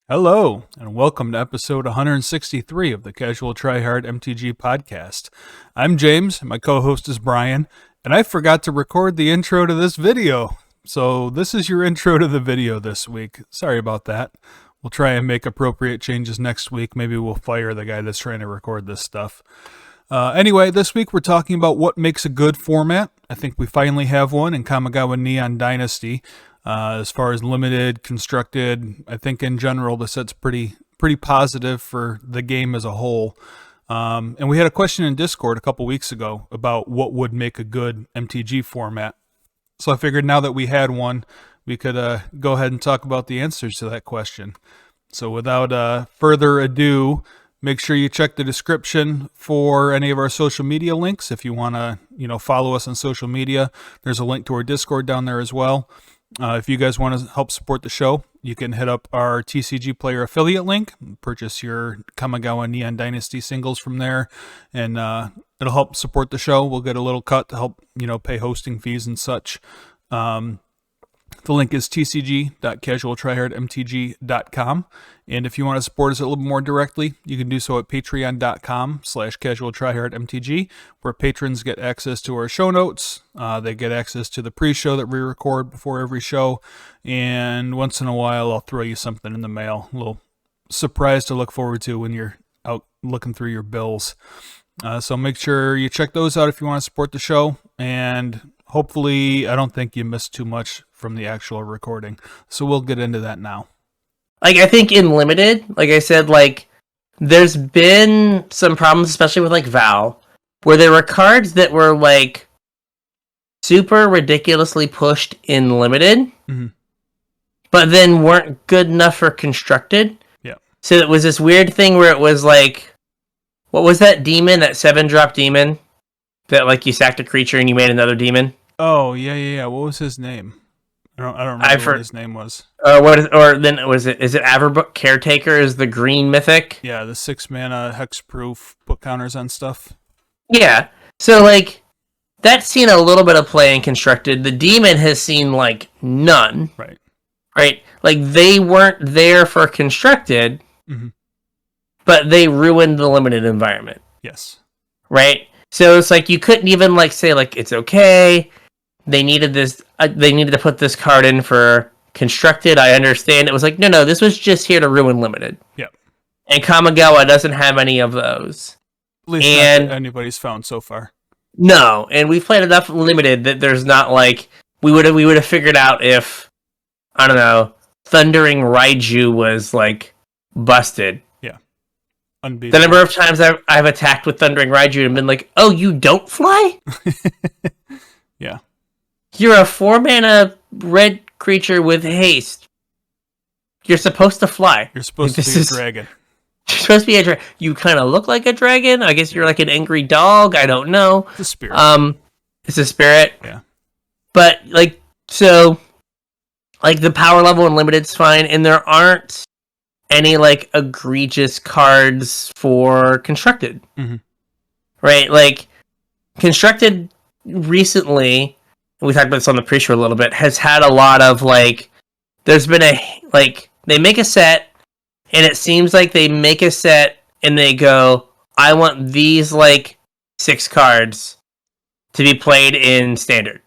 Hello, and welcome to episode 163 of the CasualTryHardMTG podcast. I'm James, and my co-host is Brian, and I forgot to record the intro to this video. So this is your intro to the video this week. Sorry about that. We'll try and make appropriate changes next week. Maybe we'll fire the guy that's trying to record this stuff. Anyway, this week we're talking about what makes a good format. I think we finally have one in Kamigawa Neon Dynasty. As far as limited, constructed, I think in general the set's pretty positive for the game as a whole. And we had a question in Discord a couple weeks ago about what would make a good MTG format. So I figured now that we had one, we could go ahead and talk about the answers to that question. So without further ado, make sure you check the description for any of our social media links. If you want to, follow us on social media, there's a link to our Discord down there as well. If you guys want to help support the show, you can hit up our TCG Player affiliate link, purchase your Kamigawa Neon Dynasty singles from there, and it'll help support the show. We'll get a little cut to help, pay hosting fees and such. The link is tcg.casualtryhardmtg.com. And if you want to support us a little more directly, you can do so at patreon.com/casualtryhardmtg, where patrons get access to our show notes. They get access to the pre-show that we record before every show. And once in a while, I'll throw you something in the mail. A little surprise to look forward to when you're out looking through your bills. So make sure you check those out if you want to support the show. And hopefully, I don't think you missed too much from the actual recording. So we'll get into that now. I think in Limited, like I said, there's been some problems, especially with, Val, where there were cards that were, super ridiculously pushed in Limited, but then weren't good enough for Constructed. Yeah. So it was this weird thing where it was, what was that demon, that 7-drop demon? That, you sacked a creature and you made another demon? Oh, yeah. What was his name? I don't remember what his name was. Is it Averbrook Caretaker is the green mythic? Yeah, the 6-mana hexproof, put counters on stuff. Yeah. So, that's seen a little bit of play in Constructed. The demon has seen, none. Right. Right? They weren't there for Constructed, but they ruined the Limited environment. Yes. Right? So it's you couldn't even say it's okay. They needed this. They needed to put this card in for Constructed. I understand. It was no. This was just here to ruin Limited. Yep. And Kamigawa doesn't have any of those. At least not that anybody's found so far. No, and we've played enough Limited that there's not we would have figured out if I don't know Thundering Raiju was busted. Unbeatable. The number of times I've attacked with Thundering Raiju and been oh, you don't fly? Yeah. You're a 4-mana red creature with haste. You're supposed to fly. You're supposed to be a dragon. You're supposed to be a dragon. You kind of look like a dragon. I guess you're an angry dog. I don't know. It's a spirit. It's a spirit. Yeah. But, the power level in Limited's fine, and there aren't any egregious cards for Constructed. Right? Constructed recently, and we talked about this on the pre-show a little bit, has had a lot of there's been they make a set, and it seems they make a set and they go, I want these 6 cards to be played in Standard.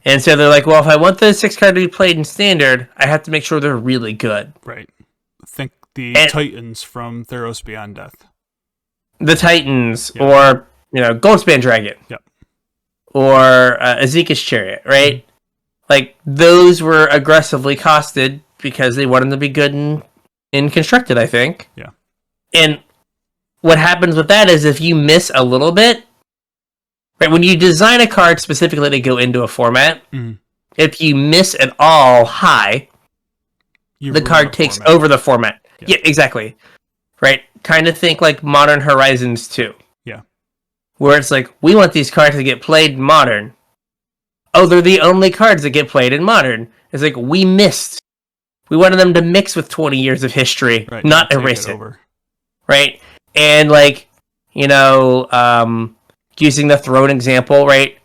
And so they're well, if I want those 6 cards to be played in Standard, I have to make sure they're really good. Right. Think the Titans from Theros Beyond Death. The Titans, or, Goldspan Dragon. Yep. Or Azeka's Chariot, right? Those were aggressively costed because they wanted them to be good in Constructed, I think. Yeah. And what happens with that is if you miss a little bit, right, when you design a card specifically to go into a format, if you miss at all high, the card takes over the format. Yeah, exactly. Right? Kind of think Modern Horizons 2. Yeah. Where it's we want these cards to get played in Modern. Oh, they're the only cards that get played in Modern. It's we missed. We wanted them to mix with 20 years of history, right, not erase it. Right? And using the Throne example, right?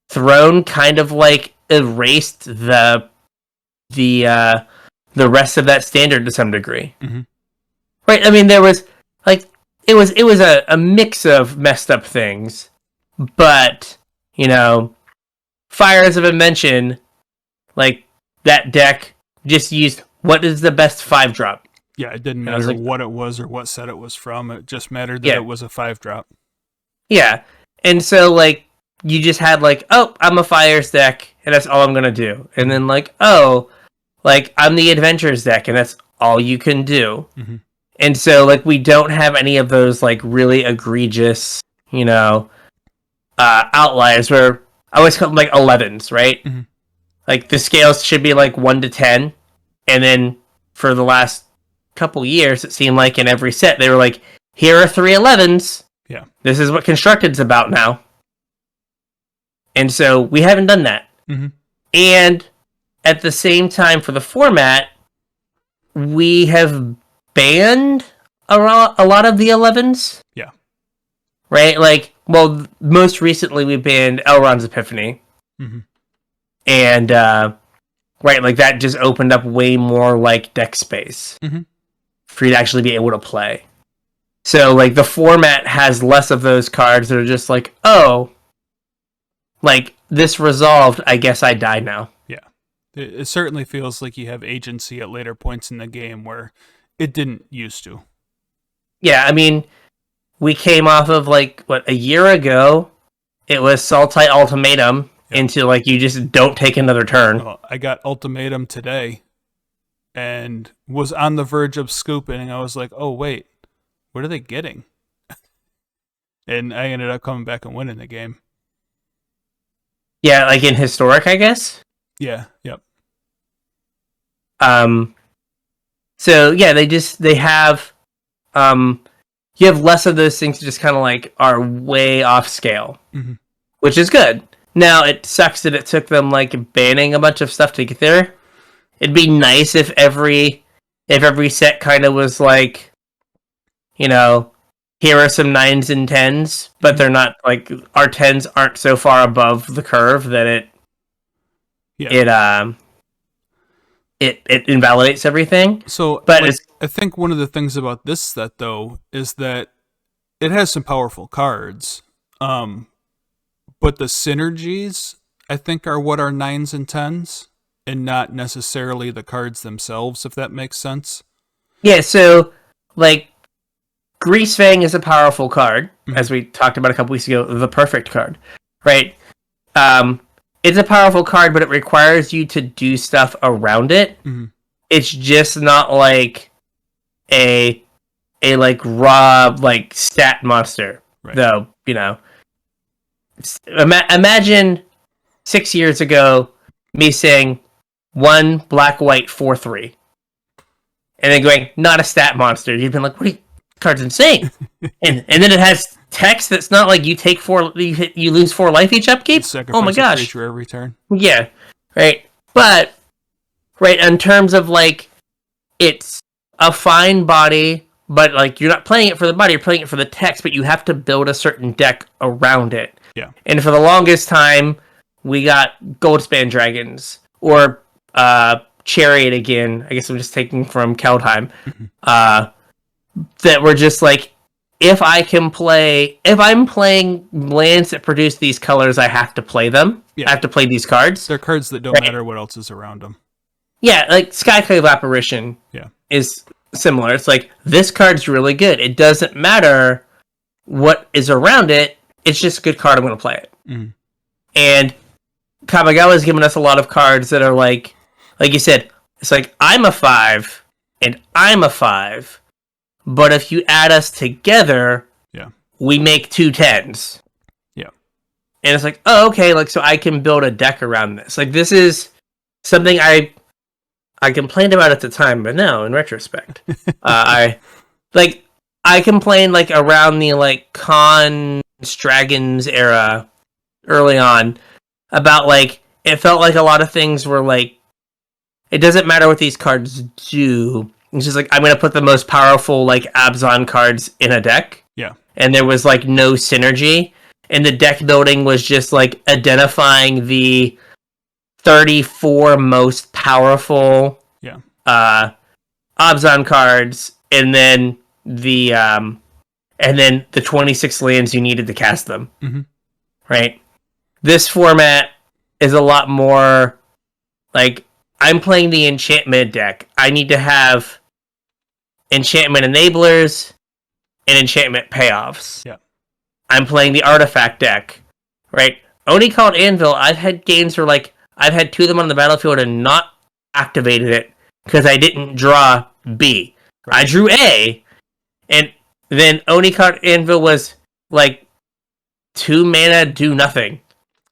Throne kind of erased the the rest of that standard to some degree. Mm-hmm. Right? I mean, there was like it was a mix of messed up things, but Fires of Invention, like that deck just used what is the best 5-drop. Yeah, it didn't matter what it was or what set it was from. It just mattered that it was a 5-drop. Yeah, and so like you just had like, oh, I'm a Fires deck, and that's all I'm gonna do, and then like, oh, like I'm the Adventures deck, and that's all you can do. Mm-hmm. And so like we don't have any of those like really egregious, outliers where I always call them like 11s, right? Mm-hmm. Like the scales should be like 1 to 10, and then for the last couple years, it seemed like in every set they were like, here are 3 11s. Yeah, this is what Constructed's about now. And so we haven't done that. Mm-hmm. And at the same time, for the format, we have banned a lot of the 11s. Yeah. Right? Like, well, most recently we banned Elrond's Epiphany. Mm-hmm. And, right, like that just opened up way more like deck space for you to actually be able to play. So, like, the format has less of those cards that are just like, oh, like, this resolved, I guess I die now. Yeah. It certainly feels like you have agency at later points in the game where it didn't used to. Yeah, I mean, we came off of, like, a year ago, it was Sultai Ultimatum into, like, you just don't take another turn. Well, I got Ultimatum today and was on the verge of scooping, and I was like, oh, wait, what are they getting? And I ended up coming back and winning the game. Yeah, like in Historic, I guess? Yeah, yep. So, yeah, they have, you have less of those things that just kind of, like, are way off scale, which is good. Now, it sucks that it took them, like, banning a bunch of stuff to get there. It'd be nice if every set kind of was, like, here are some 9s and 10s, but they're not, like, our 10s aren't so far above the curve that it invalidates everything. So, but like, I think one of the things about this set, though, is that it has some powerful cards, but the synergies, I think, are what are 9s and 10s, and not necessarily the cards themselves, if that makes sense. Yeah, so, like, Greasefang is a powerful card, as we talked about a couple weeks ago, the perfect card, right? It's a powerful card, but it requires you to do stuff around it. It's just not like a like raw like stat monster, right. Though, imagine 6 years ago me saying 1 black white 4/3, and then going not a stat monster. You've been like, what are you? Card's insane. and then it has text that's not like you take 4, you lose 4 life each upkeep. Oh my gosh! Creature every turn. Yeah, right. But right in terms of like, it's a fine body, but like you're not playing it for the body, you're playing it for the text. But you have to build a certain deck around it. Yeah. And for the longest time, we got Goldspan Dragons or Chariot again. I guess I'm just taking from Keldheim. That were just like, if I'm playing lands that produce these colors, I have to play them. Yeah. I have to play these cards. They're cards that don't matter what else is around them. Yeah, like Skyclave Apparition is similar. It's like, this card's really good. It doesn't matter what is around it. It's just a good card. I'm going to play it. And Kamigawa's given us a lot of cards that are like you said, it's like, I'm a 5 and I'm a 5. But if you add us together, we make 2 10s. Yeah. And it's like, oh, okay, like, so I can build a deck around this. Like, this is something I complained about at the time, but now, in retrospect, I complained, like, around the, like, Dragons era early on about, like, it felt like a lot of things were, like, it doesn't matter what these cards do. It's just like, I'm going to put the most powerful, like, Abzan cards in a deck. Yeah. And there was, like, no synergy. And the deck building was just, like, identifying the 34 most powerful Abzan cards, and then the 26 lands you needed to cast them. Mm-hmm. Right? This format is a lot more like, I'm playing the enchantment deck. I need to have enchantment enablers and enchantment payoffs. Yeah. I'm playing the artifact deck, right? Oni called Anvil, I've had games where, like, I've had 2 of them on the battlefield and not activated it because I didn't draw B. Right. I drew A, and then Oni called Anvil was, like, 2 mana, do nothing.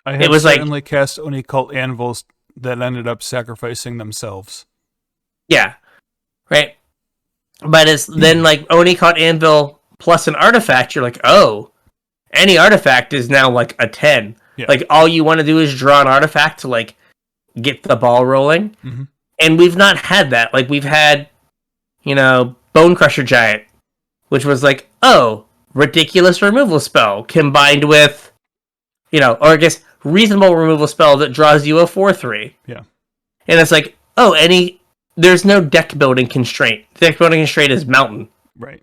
I have certainly cast Oni called Anvils that ended up sacrificing themselves. Yeah. Right? But it's then, like, Oni called Anvil plus an artifact, you're like, oh, any artifact is now, like, a 10. Yeah. Like, all you want to do is draw an artifact to, like, get the ball rolling. Mm-hmm. And we've not had that. Like, we've had, Bone Crusher Giant, which was like, oh, ridiculous removal spell combined with, or I guess reasonable removal spell that draws you a 4/3. Yeah. And it's like, oh, there's no deck building constraint. The deck building constraint is mountain. Right.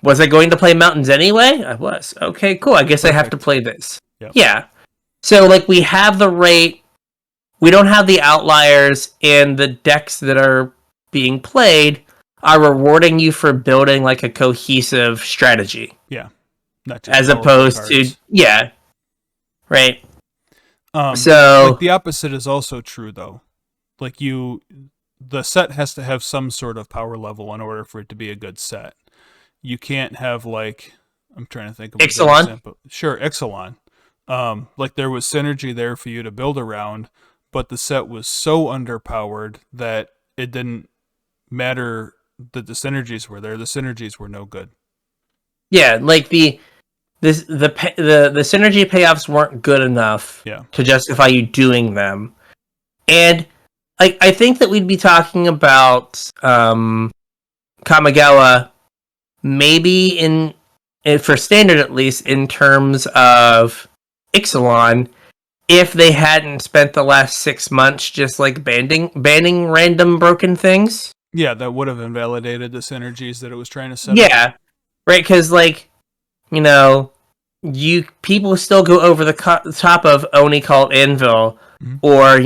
Was I going to play mountains anyway? I was. Okay, cool. I guess Perfect. I have to play this. Yep. Yeah. So, like, we have the rate. We don't have the outliers, and the decks that are being played are rewarding you for building, like, a cohesive strategy. Yeah. Not just as opposed to, yeah. Right. So, like, the opposite is also true, though. Like, the set has to have some sort of power level in order for it to be a good set. You can't have, like, I'm trying to think of Ixalan? An example. Sure, Ixalan. Like, there was synergy there for you to build around, but the set was so underpowered that it didn't matter that the synergies were there. The synergies were no good. Yeah, like the synergy payoffs weren't good enough to justify you doing them. And I think that we'd be talking about Kamigawa maybe for standard at least, in terms of Ixalan, if they hadn't spent the last 6 months just like banning random broken things. Yeah, that would have invalidated the synergies that it was trying to set up. Yeah, right, because, like, people still go over the top of Oni called Anvil, or,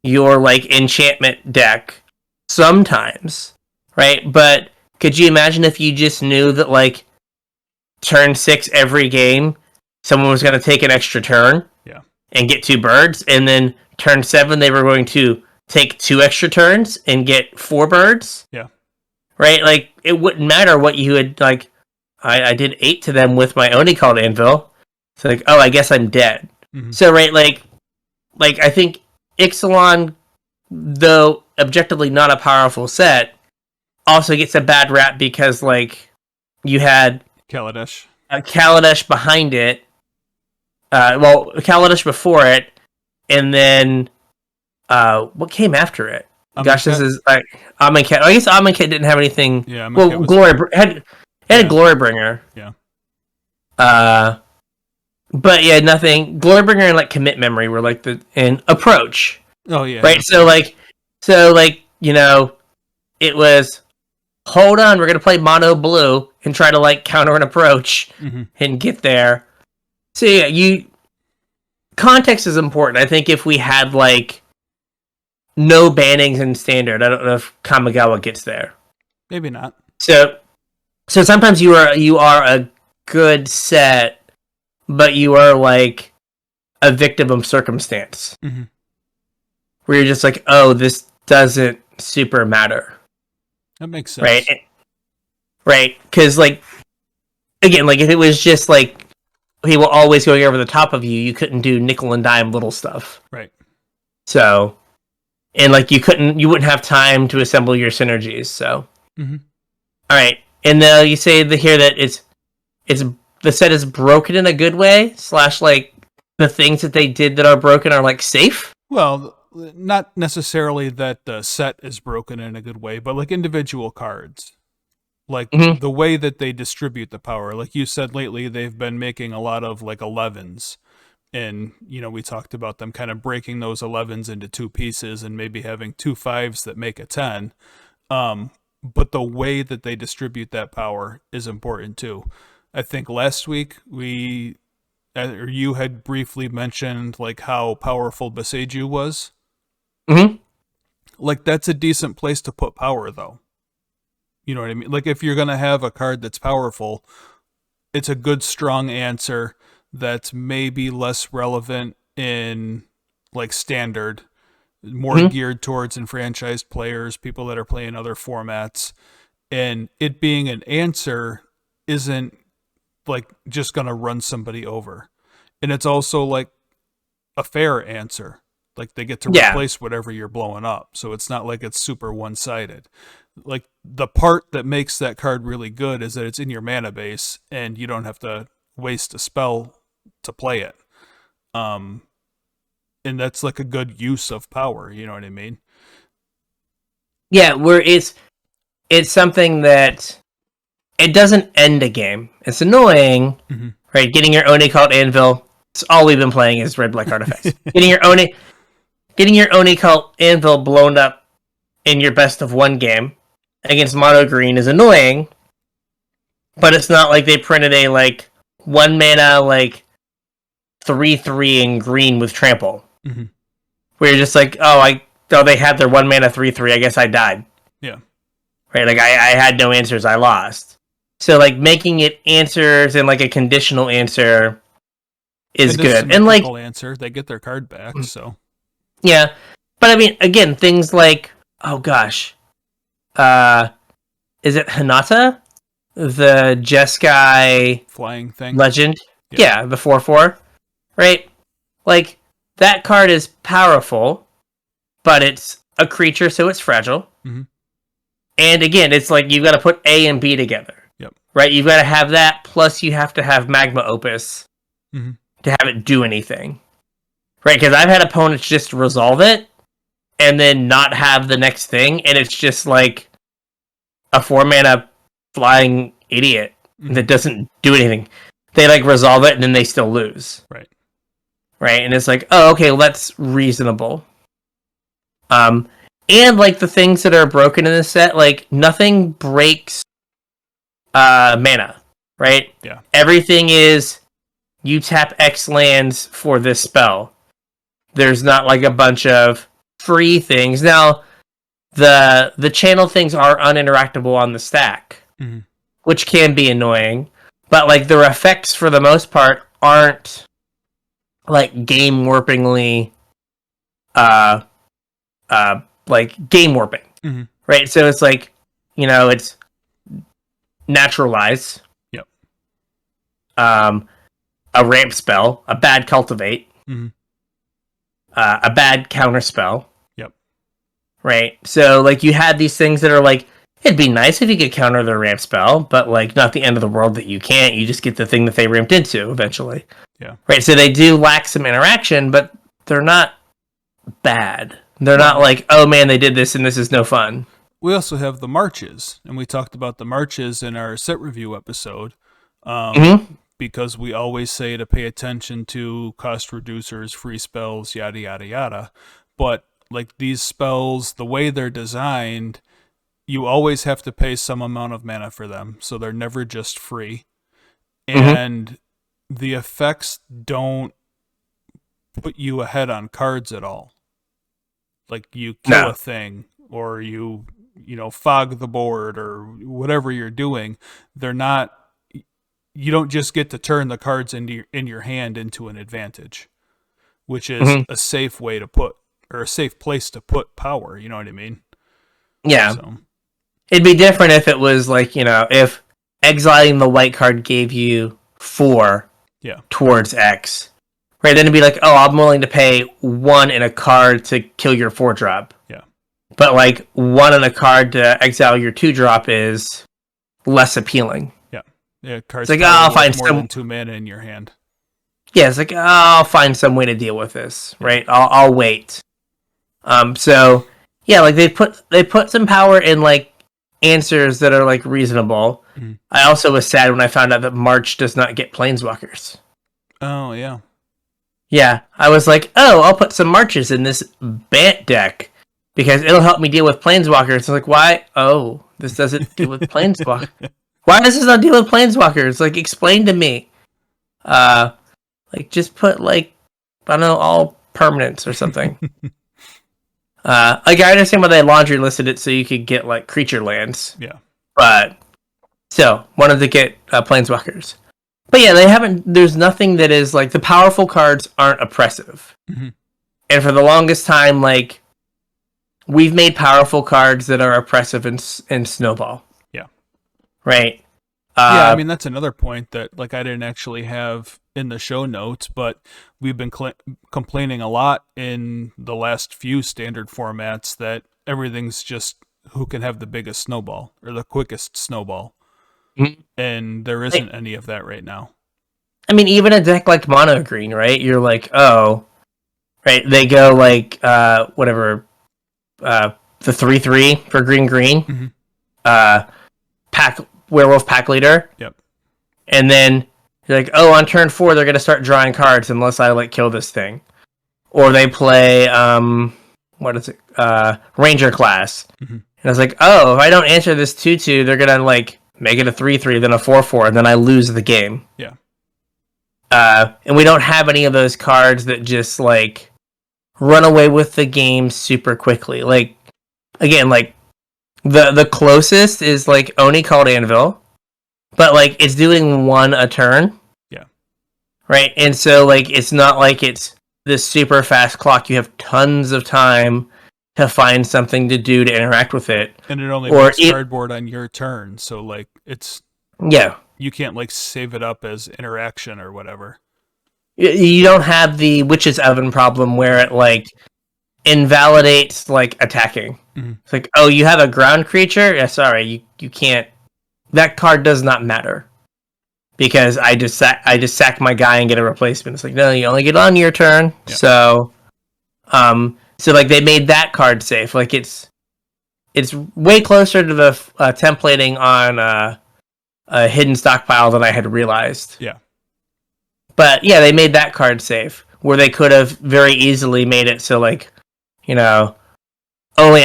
your, like, enchantment deck sometimes, right? But could you imagine if you just knew that, like, turn 6 every game, someone was going to take an extra turn and get 2 birds, and then turn 7 they were going to take 2 extra turns and get 4 birds? Yeah. Right? Like, it wouldn't matter what you had, like, I did 8 to them with my Oni called Anvil. It's like, oh, I guess I'm dead. Mm-hmm. So, right, like, I think Ixalan, though objectively not a powerful set, also gets a bad rap because, like, you had Kaladesh behind it. Kaladesh before it, and then what came after it? Gosh, this is like Amonkhet. I guess Amonkhet didn't have anything. Yeah, Glory had a Glorybringer. Yeah. But yeah, nothing. Glorybringer and, like, Commit Memory were like and Approach. Oh yeah. Right. So it was, hold on, we're gonna play mono blue and try to, like, counter an approach and get there. So yeah, context is important. I think if we had, like, no bannings in standard, I don't know if Kamigawa gets there. Maybe not. So sometimes you are a good set, but you are, like, a victim of circumstance. Mm-hmm. Where you're just like, oh, this doesn't super matter. That makes sense. Right? Because, like, again, like, if it was just, like, people always going over the top of you, you couldn't do nickel and dime little stuff. Right. So, and, like, you wouldn't have time to assemble your synergies, so. Mm-hmm. All right. And you say here that it's the set is broken in a good way, / like, the things that they did that are broken are, like, safe? Well, not necessarily that the set is broken in a good way, but, like, individual cards. Like, the way that they distribute the power. Like you said, lately they've been making a lot of, like, 11s. And, we talked about them kind of breaking those 11s into two pieces and maybe having 2 5s that make a 10. But the way that they distribute that power is important too. I think last week you had briefly mentioned like how powerful Boseiju was. Mm-hmm. Like that's a decent place to put power though. You know what I mean? Like if you're going to have a card that's powerful, it's a good strong answer that's maybe less relevant in like standard, more geared towards enfranchised players, people that are playing other formats. And it being an answer isn't like just going to run somebody over. And it's also like a fair answer. Like they get to replace whatever you're blowing up. So it's not like it's super one-sided. Like the part that makes that card really good is that it's in your mana base and you don't have to waste a spell to play it. And that's like a good use of power, you know what I mean? Yeah, where it's something that it doesn't end a game. It's annoying, right? Getting your Oni called Anvil. It's all we've been playing is red black artifacts. Getting your Oni called Anvil blown up in your best of one game against mono green is annoying, but it's not like they printed a like 1 mana like 3/3 in green with trample. Where you're just like, they had their 1 mana 3/3. I guess I died. Yeah. Right. Like I had no answers. I lost. So like making it answers and like a conditional answer is good. And like answer, they get their card back. So yeah, but I mean, again, things like is it Hinata, the Jeskai flying thing legend? Yeah, the 4/4, right? Like that card is powerful, but it's a creature, so it's fragile. And again, it's like you've got to put A and B together. Yep. Right? You've got to have that, plus you have to have Magma Opus to have it do anything. Right? Because I've had opponents just resolve it and then not have the next thing, and it's just like a 4 mana flying idiot that doesn't do anything. They like resolve it and then they still lose. Right. Right? And it's like, oh, okay, well, that's reasonable. And like the things that are broken in this set, like nothing breaks mana, right? Yeah. Everything is you tap X lands for this spell. There's not like a bunch of free things. Now, the channel things are uninteractable on the stack, which can be annoying. But like their effects for the most part aren't like game warpingly like game warping, right? So it's like, it's naturalize. Yep. A ramp spell, a bad cultivate, a bad counter spell. Yep. Right. So like you had these things that are like, it'd be nice if you could counter the ramp spell, but like not the end of the world that you can't. You just get the thing that they ramped into eventually. Yeah. Right. So they do lack some interaction, but they're not bad. They're not like, oh man, they did this and this is no fun. We also have the marches, and we talked about the marches in our set review episode, because we always say to pay attention to cost reducers, free spells, yada, yada, yada. But like these spells, the way they're designed, you always have to pay some amount of mana for them, so they're never just free. And the effects don't put you ahead on cards at all. Like you kill a thing, or you fog the board, or whatever you're doing. They're not. You don't just get to turn the cards in your hand into an advantage, which is a safe way to put, or a safe place to put power. You know what I mean? Yeah. So. It'd be different if it was like, if exiling the white card gave you 4 towards X. Right, then it'd be like, oh, I'm willing to pay 1 in a card to kill your 4-drop. Yeah. But like 1 in a card to exile your 2-drop is less appealing. Yeah, cards. It's like, I'll find more than 2 mana in your hand. Yeah, it's like, I'll find some way to deal with this. Right, I'll wait. So yeah, like they put some power in like answers that are like reasonable. I also was sad when I found out that March does not get planeswalkers. Oh yeah. Yeah, I was like, oh, I'll put some marches in this Bant deck because it'll help me deal with planeswalkers. It's like, why? Oh, this doesn't deal with planeswalkers. Why does this not deal with planeswalkers? Like, explain to me. Like, just put like, I don't know, all permanents or something. Like, I understand why they laundry listed it so you could get like creature lands. Yeah. But still, wanted to get planeswalkers. But yeah, they haven't. There's nothing that is like the powerful cards aren't oppressive. Mm-hmm. And for the longest time, like we've made powerful cards that are oppressive in Snowball. Yeah. Right. Yeah, I mean that's another point that like I didn't actually have in the show notes, but we've been complaining a lot in the last few standard formats that everything's just who can have the biggest snowball or the quickest snowball. Mm-hmm. And there isn't any of that right now. I mean, even a deck like Mono Green, right? You're like, oh, right? They go like whatever, the 3/3 for green. Mm-hmm. Pack Werewolf Pack Leader. Yep. And then you're like, oh, on turn 4 they're gonna start drawing cards unless I like kill this thing, or they play what is it? Ranger class. Mm-hmm. And I was like, oh, if I don't answer this 2/2, they're gonna like make it a 3/3, then a 4/4, and then I lose the game. Yeah. And we don't have any of those cards that just like run away with the game super quickly. Like again, like the closest is like Oni called Anvil, but like it's doing 1 a turn. Yeah. Right, and so like it's not like it's this super fast clock. You have tons of time to find something to do to interact with it. And it only makes cardboard on your turn, so like it's you can't like save it up as interaction or whatever. You don't have the Witch's Oven problem where it like invalidates like attacking. Mm-hmm. It's like, oh, you have a ground creature? Yeah, sorry, you can't. That card does not matter because I just sack my guy and get a replacement. It's like, no, you only get on your turn. Yeah. So like they made that card safe. Like it's way closer to the templating on a hidden stockpile than I had realized. Yeah. But yeah, they made that card safe where they could have very easily made it so like, you know, only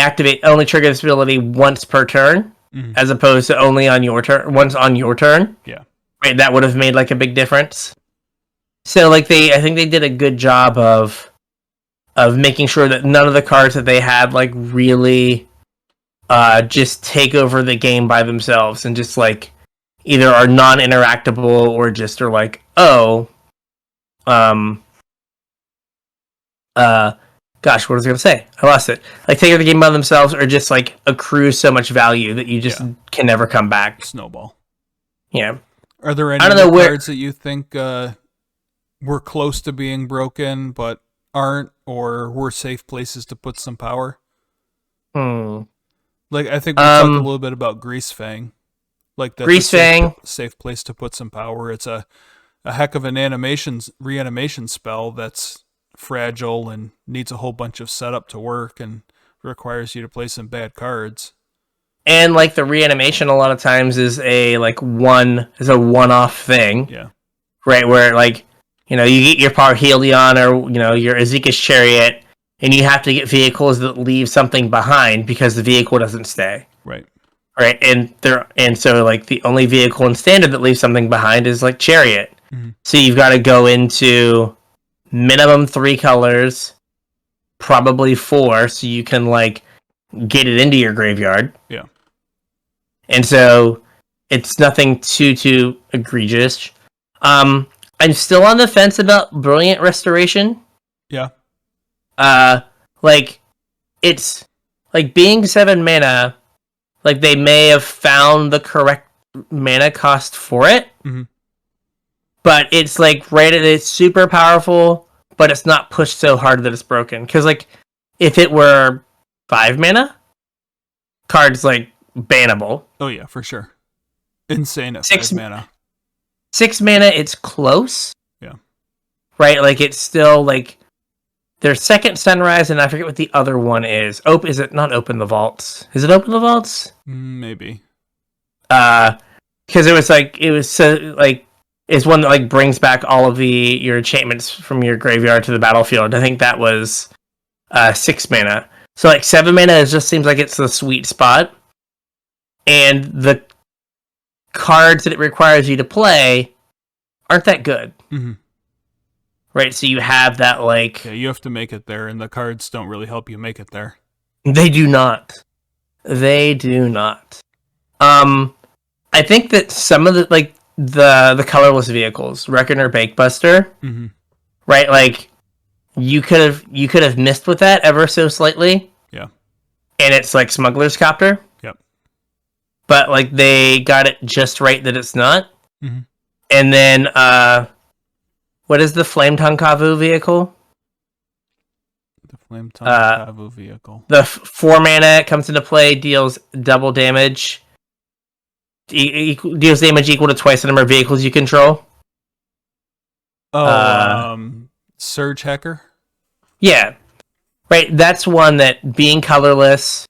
trigger this ability once per turn, mm-hmm. as opposed to only on your turn, once on your turn. Yeah. Right, that would have made like a big difference. So like I think they did a good job of making sure that none of the cards that they had like really just take over the game by themselves and just like either are non-interactable or just are like, oh, gosh, what was I going to say? I lost it. Like take over the game by themselves or just like accrue so much value that you just can never come back. Snowball. Yeah. Are there any cards that you think were close to being broken but aren't, or were safe places to put some power? Like I think we talked a little bit about Greasefang. Like that's a safe place to put some power. It's a heck of an reanimation spell that's fragile and needs a whole bunch of setup to work and requires you to play some bad cards. And like the reanimation a lot of times is a one-off thing. Yeah. Right, where like, you know, you get your Parhelion or, you know, your Ezekiel's Chariot and you have to get vehicles that leave something behind because the vehicle doesn't stay. Right. Right, and so like the only vehicle in standard that leaves something behind is like Chariot. Mm-hmm. So you've got to go into minimum 3 colors, probably 4, so you can like get it into your graveyard. Yeah. And so it's nothing too egregious. I'm still on the fence about Brilliant Restoration. Yeah. Like it's like being 7 mana. Like, they may have found the correct mana cost for it. Mm-hmm. But it's, like, it's super powerful, but it's not pushed so hard that it's broken. Because, like, if it were 5 mana, card's, like, bannable. Oh, yeah, for sure. Insane at 5 mana. 6 mana, it's close. Yeah. Right? Like, it's still, like... There's Second Sunrise, and I forget what the other one is. Is it not Open the Vaults? Is it Open the Vaults? Maybe. Because it was so, like, is one that like brings back all of your enchantments from your graveyard to the battlefield. I think that was 6 mana. So like 7 mana just seems like it's the sweet spot. And the cards that it requires you to play aren't that good. Mm-hmm. Right? So you have that like... Yeah, you have to make it there, and the cards don't really help you make it there. They do not. They do not. I think that some of the like the colorless vehicles, Reckoner, Bakebuster, mm-hmm. right? Like you could have missed with that ever so slightly. Yeah. And it's like Smuggler's Copter. Yep. But like they got it just right that it's not. Mm-hmm. And then what is the Flame Tongue Kavu vehicle? The Flame Tongue Kavu vehicle. The 4 mana it comes into play, deals double damage. Deals damage equal to twice the number of vehicles you control. Surge Hacker? Yeah. Right, that's one that being colorless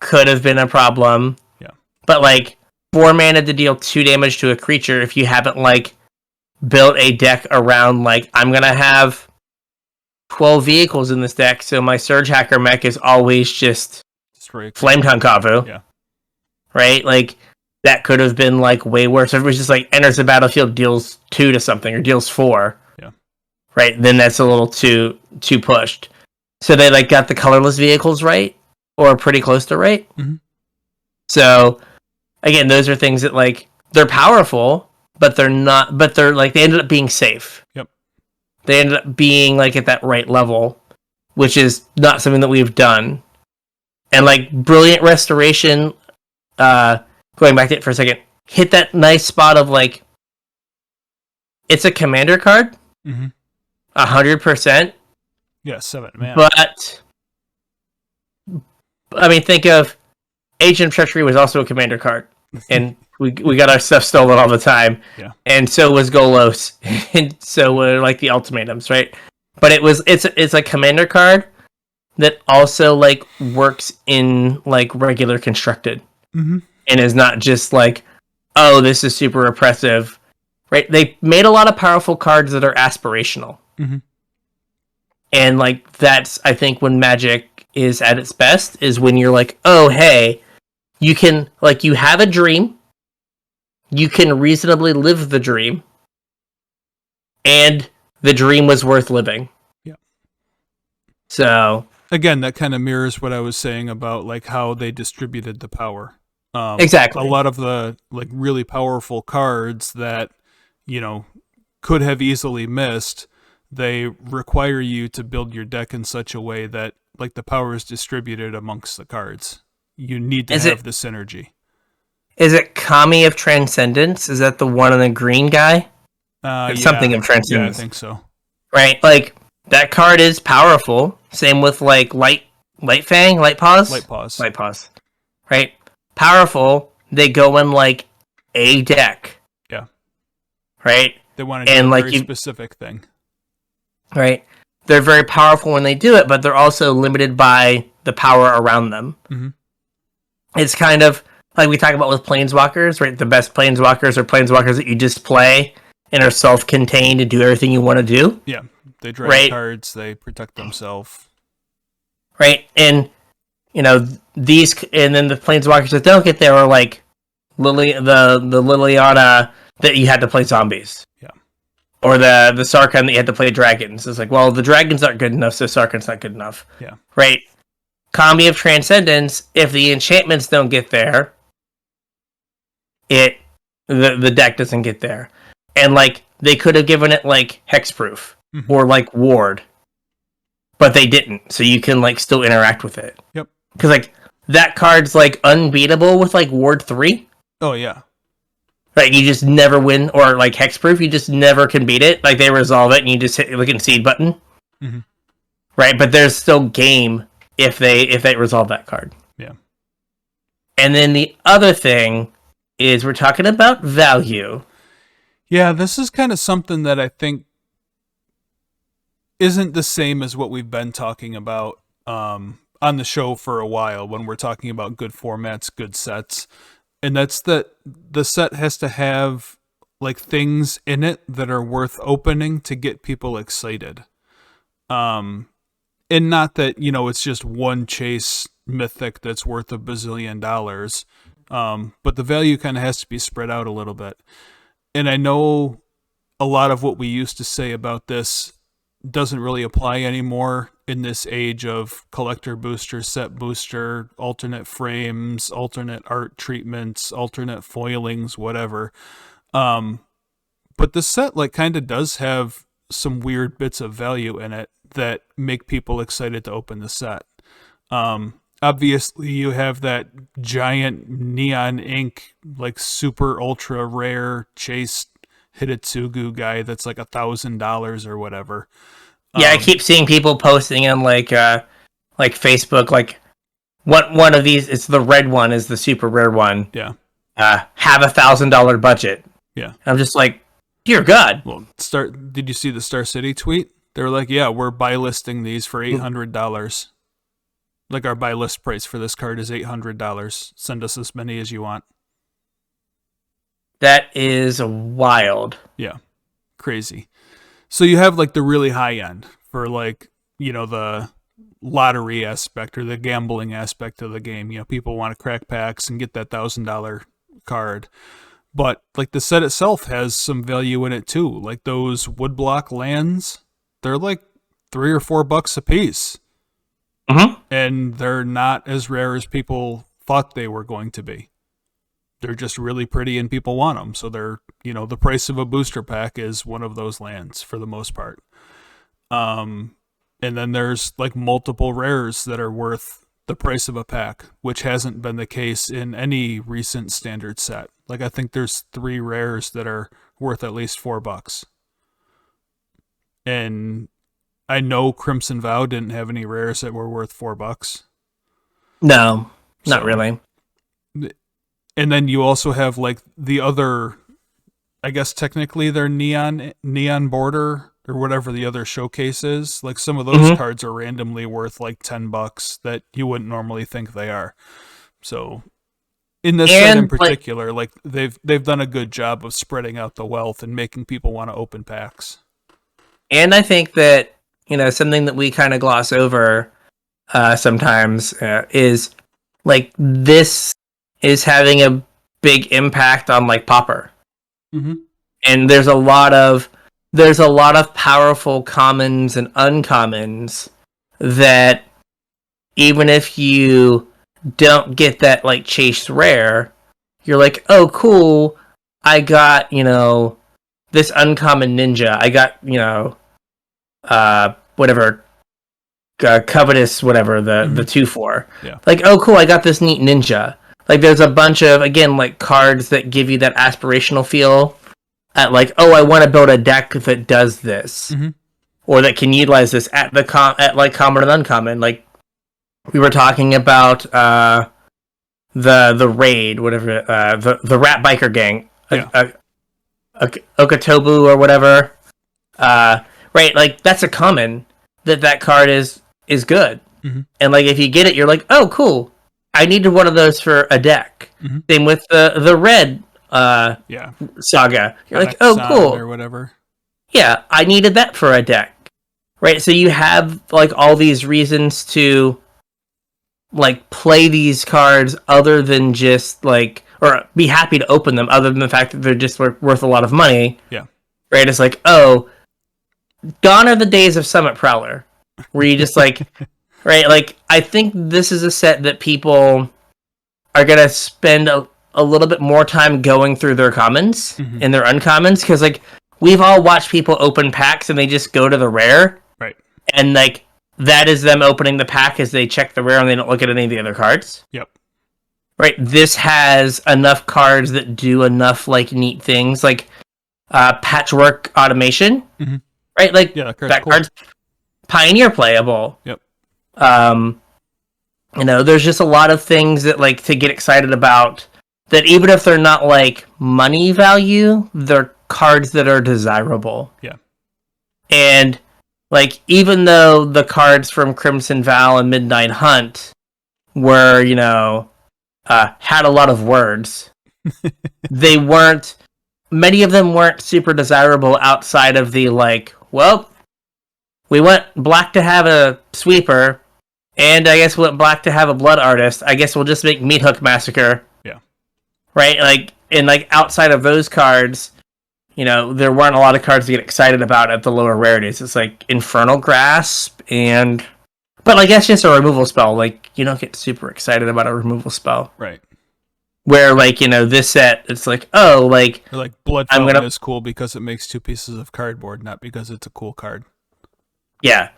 could have been a problem. Yeah. But like 4 mana to deal 2 damage to a creature if you haven't like built a deck around like I'm gonna have 12 vehicles in this deck, so my Surge Hacker mech is always just Flame Tongue Kavu. Yeah. Right? Like that could have been like way worse. Everybody's just like enters the battlefield, deals 2 to something, or deals 4. Yeah. Right? Then that's a little too pushed. So they like got the colorless vehicles right, or pretty close to right. Mm-hmm. So again, those are things that like they're powerful, but they're not. But they're like they ended up being safe. Yep. They ended up being like at that right level, which is not something that we've done. And like Brilliant Restoration, going back to it for a second, hit that nice spot of like it's a commander card, 100%. Yeah, 7 mana. But I mean, think of Agent of Treachery was also a commander card, and we got our stuff stolen all the time. Yeah, and so was Golos, and so were like the ultimatums, right? But it's a commander card that also like works in like regular constructed, and is not just like, oh, this is super oppressive, right? They made a lot of powerful cards that are aspirational. And like that's I think when Magic is at its best is when you're like, oh hey, you can like you have a dream, you can reasonably live the dream, and the dream was worth living. Yeah. So again, that kind of mirrors what I was saying about like how they distributed the power. Exactly. A lot of the like really powerful cards that, you know, could have easily missed, they require you to build your deck in such a way that like the power is distributed amongst the cards. You need to have the synergy. Is it Kami of Transcendence? Is that the one on the green guy? Yeah. Something of Transcendence. Yeah, I think so. Right, like that card is powerful. Same with like Light Paws. Right, powerful. They go in like a deck. Yeah. Right. They want to do a very specific thing. Right. They're very powerful when they do it, but they're also limited by the power around them. It's kind of like we talk about with Planeswalkers, right? The best Planeswalkers are Planeswalkers that you just play and are self-contained and do everything you want to do. Yeah. They draw cards, they protect themselves. Right. And, you know, and then the Planeswalkers that don't get there are like the Liliana that you had to play zombies. Yeah. Or the Sarkhan that you had to play dragons. It's like, well, the dragons aren't good enough, so Sarkhan's not good enough. Yeah. Right? Kami of Transcendence, if the enchantments don't get there, the deck doesn't get there. And like they could have given it like hexproof or like ward. But they didn't. So you can like still interact with it. Yep. Because like that card's like unbeatable with like ward 3. Oh yeah. Right, you just never win, or like hexproof, you just never can beat it. Like they resolve it, and you just hit the concede button. Right, but there's still game if they resolve that card. Yeah. And then the other thing is we're talking about value. Yeah, this is kind of something that I think isn't the same as what we've been talking about on the show for a while when we're talking about good formats, good sets. And that's that the set has to have like things in it that are worth opening to get people excited. And not that, it's just one chase mythic that's worth $1 bazillion. But the value kind of has to be spread out a little bit. And I know a lot of what we used to say about this doesn't really apply anymore in this age of collector booster, set booster, alternate frames, alternate art treatments, alternate foilings, whatever. But this set like kind of does have some weird bits of value in it that make people excited to open the set. Obviously you have that giant neon ink, like super ultra rare chase Hitotsugu guy that's like $1,000 or whatever. Yeah, I keep seeing people posting on like Facebook, like what one of these, it's the red one is the super rare one. Yeah. Have $1,000 budget. Yeah. And I'm just like, dear God. Well, did you see the Star City tweet? They were like, yeah, we're buy listing these for $800. Like our buy list price for this card is $800. Send us as many as you want. That is wild. Yeah. Crazy. So you have like the really high end for like, the lottery aspect or the gambling aspect of the game. People want to crack packs and get that $1,000 card. But like the set itself has some value in it too. Like those woodblock lands, they're like $3 or $4 a piece. Mm-hmm. And they're not as rare as people thought they were going to be. They're just really pretty and people want them. So they're, the price of a booster pack is one of those lands for the most part. And then there's like multiple rares that are worth the price of a pack, which hasn't been the case in any recent standard set. Like I think there's 3 rares that are worth at least $4. And I know Crimson Vow didn't have any rares that were worth $4. No, not really. And then you also have like the other, I guess technically they're neon border or whatever the other showcase is. Like some of those cards are randomly worth like $10 that you wouldn't normally think they are. So in this set in particular, like they've done a good job of spreading out the wealth and making people want to open packs. And I think that, something that we kind of gloss over sometimes is like this is having a big impact on like Pauper. Mm-hmm. And there's a lot of powerful commons and uncommons that even if you don't get that like chase rare, you're like, oh cool, I got, this uncommon ninja. I got, whatever, covetous, whatever, the 2/4. Yeah. Like, oh cool, I got this neat ninja. Like there's a bunch of, again, like cards that give you that aspirational feel at like, oh, I want to build a deck that does this. Mm-hmm. Or that can utilize this at like common and uncommon. Like we were talking about the raid, whatever, the rat biker gang, yeah. Okatobu or whatever. Right, like that's a common that card is good. Mm-hmm. And like if you get it, you're like, oh cool, I needed one of those for a deck. Mm-hmm. Same with the red saga. You're like, oh cool, or whatever. Yeah, I needed that for a deck. Right, so you have like all these reasons to like play these cards other than just like, or be happy to open them other than the fact that they're just worth a lot of money. Yeah. Right, it's like, oh, gone are the days of Summit Prowler, where you just like, right, like, I think this is a set that people are going to spend a little bit more time going through their commons and their uncommons, because, like, we've all watched people open packs and they just go to the rare. Right. And, like, that is them opening the pack as they check the rare and they don't look at any of the other cards. Yep. Right, this has enough cards that do enough, like, neat things, like patchwork automation. Mm-hmm. Right, like yeah, that card's Pioneer playable. Yep. There's just a lot of things that like to get excited about that even if they're not like money value, they're cards that are desirable. Yeah. And like even though the cards from Crimson Vow and Midnight Hunt were, had a lot of words, they weren't many of them weren't super desirable outside of the like, well, we want black to have a sweeper, and I guess we want black to have a blood artist. I guess we'll just make Meat Hook Massacre. Yeah. Right? Like, and like outside of those cards, you know, there weren't a lot of cards to get excited about at the lower rarities. It's like Infernal Grasp and... But like, that's just a removal spell. Like, you don't get super excited about a removal spell. Right. Where, like, you know, this set, it's like, oh, like... Or like Blood Fountain is cool because it makes 2 pieces of cardboard, not because it's a cool card. Yeah.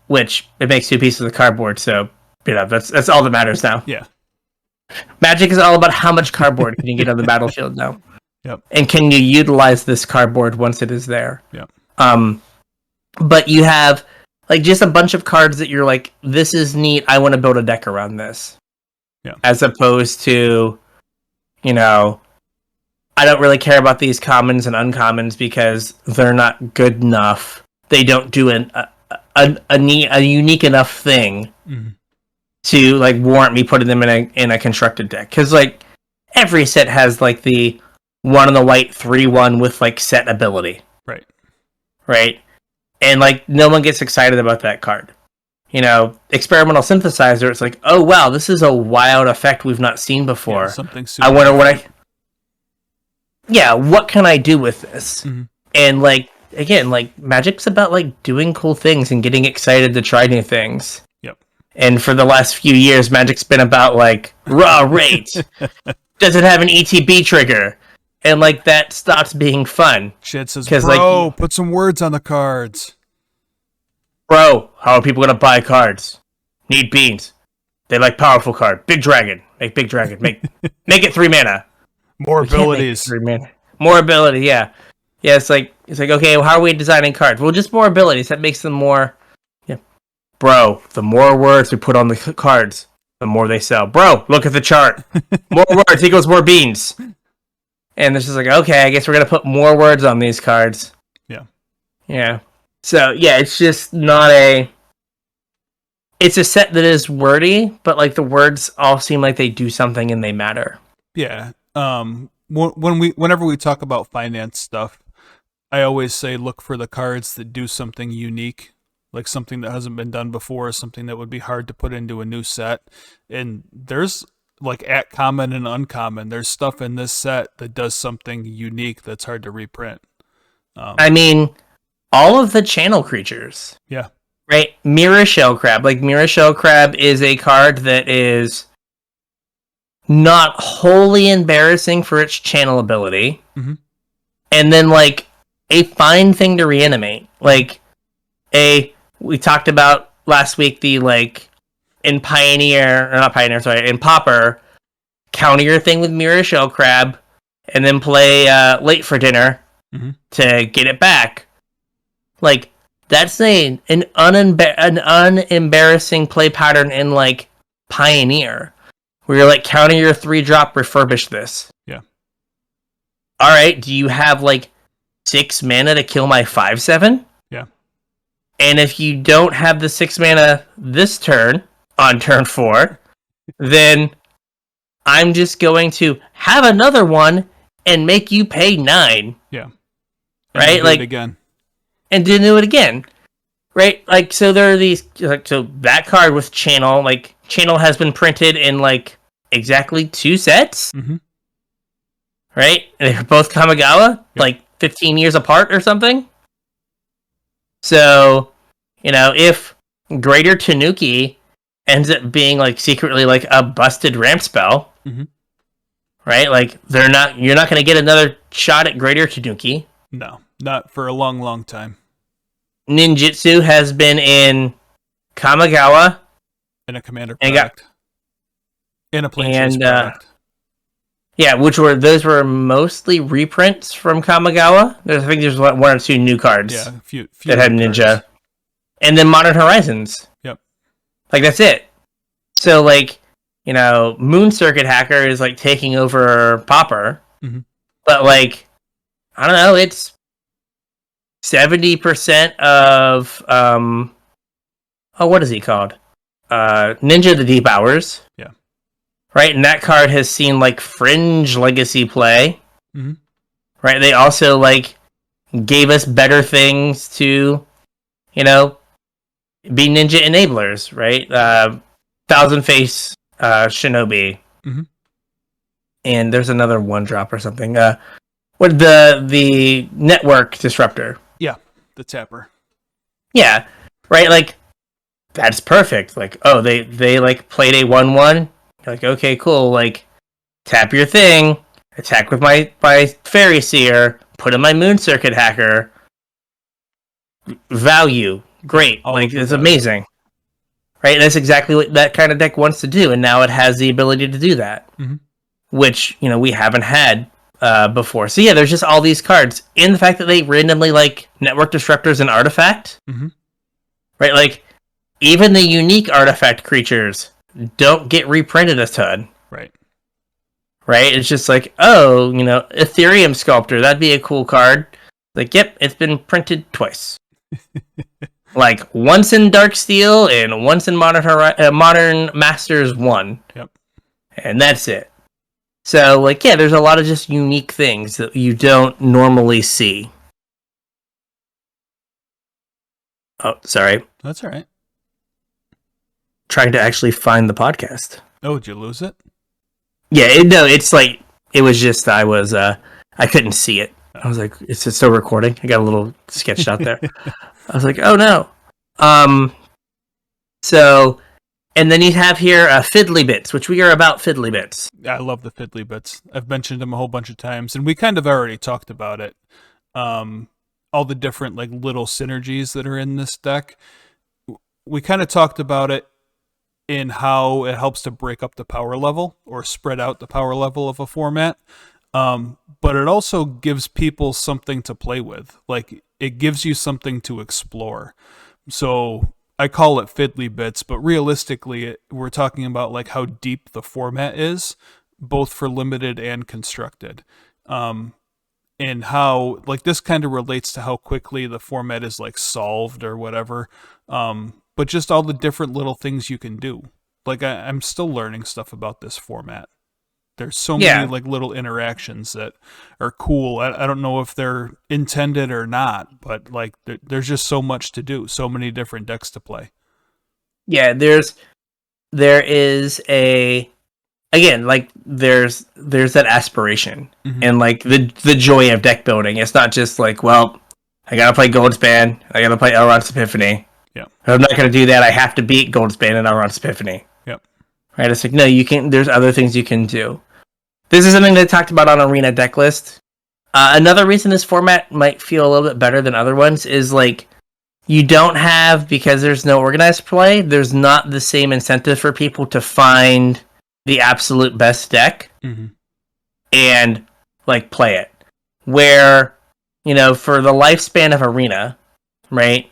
Which, it makes 2 pieces of cardboard, so, you know, that's all that matters now. Yeah. Magic is all about how much cardboard can you get on the battlefield now. Yep. And can you utilize this cardboard once it is there? Yep. But you have like just a bunch of cards that you're like, this is neat. I want to build a deck around this. Yeah. As opposed to, you know, I don't really care about these commons and uncommons because they're not good enough. They don't do a unique enough thing to like warrant me putting them in a constructed deck. Because like every set has like the 1 on the white 3/1 with like set ability. Right? And like no one gets excited about that card. You know, Experimental Synthesizer, it's like, oh wow, this is a wild effect we've not seen before. Yeah, something super I wonder what can I do with this? And like again, like Magic's about like doing cool things and getting excited to try new things. Yep. And for the last few years, Magic's been about like raw rate. Does it have an ETB trigger? And like that stops being fun. Shit says, bro, like, put some words on the cards. Bro, how are people gonna buy cards? Need beans. They like powerful card. Big dragon. Make big dragon. Make it 3 mana. More abilities. 3 mana. More ability, yeah. Yeah, it's like okay, well, how are we designing cards? Well, just more abilities. That makes them more. Yeah. Bro, the more words we put on the cards, the more they sell. Bro, look at the chart. More words equals more beans. And it's just like, okay, I guess we're gonna put more words on these cards. Yeah. Yeah. So yeah, it's just not a. It's a set that is wordy, but like the words all seem like they do something and they matter. Yeah. Whenever we talk about finance stuff, I always say look for the cards that do something unique, like something that hasn't been done before, something that would be hard to put into a new set. And there's like at common and uncommon, there's stuff in this set that does something unique that's hard to reprint. I mean, all of the channel creatures. Yeah. Right? Mirror Shell Crab. Like, Mirror Shell Crab is a card that is not wholly embarrassing for its channel ability. And then, like, a fine thing to reanimate. Like, we talked about last week the, like, in Pauper, counter your thing with Mirror Shell Crab, and then play Late for Dinner to get it back. Like, that's an unembarrassing play pattern in, like, Pioneer, where you're like, counter your 3-drop, refurbish this. Yeah. Alright, do you have, like, 6 mana to kill my 5/7? Yeah. And if you don't have the 6 mana this turn, on turn 4, then I'm just going to have another one and make you pay 9. Yeah. Right? Like, again. And to do it again. Right? Like, so there are these, like, so that card with Channel, like, Channel has been printed in, like, exactly 2 sets. Right? And they're both Kamigawa, like, 15 years apart or something. So, you know, if Greater Tanuki ends up being like secretly like a busted ramp spell, right? Like you're not going to get another shot at Greater Tanuki. No, not for a long, long time. Ninjutsu has been in Kamigawa, in a commander product, in a Planeswalker product. Yeah, those were mostly reprints from Kamigawa. I think there's 1 or 2 new cards. Yeah, a few that had Ninja, and then Modern Horizons. Yep. Like, that's it. So, like, you know, Moon Circuit Hacker is, like, taking over Pauper. But, like, I don't know, it's 70% of, what is he called? Ninja the Deep Hours. Yeah. Right? And that card has seen, like, Fringe Legacy play. right? They also like gave us better things to, you know, be ninja enablers, right? Thousand Face Shinobi, and there's another one drop or something. What the network disruptor? Yeah, the tapper. Yeah, right. Like that's perfect. Like they like played a 1/1. Like okay, cool. Like tap your thing, attack with my Fairy Seer, put in my Moon Circuit Hacker. Value, great. Like it's amazing. Right, that's exactly what that kind of deck wants to do, and now it has the ability to do that, which we haven't had before. So yeah, there's just all these cards, and the fact that they randomly like network disruptors and artifact, right? Like even the unique artifact creatures don't get reprinted a ton, right? It's just like Ethereum Sculptor, that'd be a cool card. Like, yep, it's been printed twice. Like once in Darksteel and once in Modern Masters 1. Yep. And that's it. So like yeah, there's a lot of just unique things that you don't normally see. Oh, sorry. That's all right. Trying to actually find the podcast. Oh, did you lose it? Yeah, it's like it was just I couldn't see it. I was like, it's just still recording. I got a little sketched out there. I was like, oh no. So, and then you have here Fiddly Bits, which we are about Fiddly Bits. I love the Fiddly Bits. I've mentioned them a whole bunch of times, and we kind of already talked about it. All the different like little synergies that are in this deck. We kind of talked about it in how it helps to break up the power level or spread out the power level of a format. But it also gives people something to play with. Like it gives you something to explore. So I call it Fiddly Bits, but realistically, we're talking about like how deep the format is, both for limited and constructed. And how like this kind of relates to how quickly the format is like solved or whatever. But just all the different little things you can do. Like I'm still learning stuff about this format. There's so many like little interactions that are cool. I don't know if they're intended or not, but like there's just so much to do, so many different decks to play. Yeah, there is there's that aspiration and like the joy of deck building. It's not just like, well, I gotta play Goldspan, I gotta play Elrond's Epiphany. Yeah, if I'm not gonna do that, I have to beat Goldspan and Elrond's Epiphany. Yep. Right? It's like no, you can. There's other things you can do. This is something they talked about on Arena Deck List. Another reason this format might feel a little bit better than other ones is like you don't have, because there's no organized play, there's not the same incentive for people to find the absolute best deck and like play it. Where, for the lifespan of Arena, right,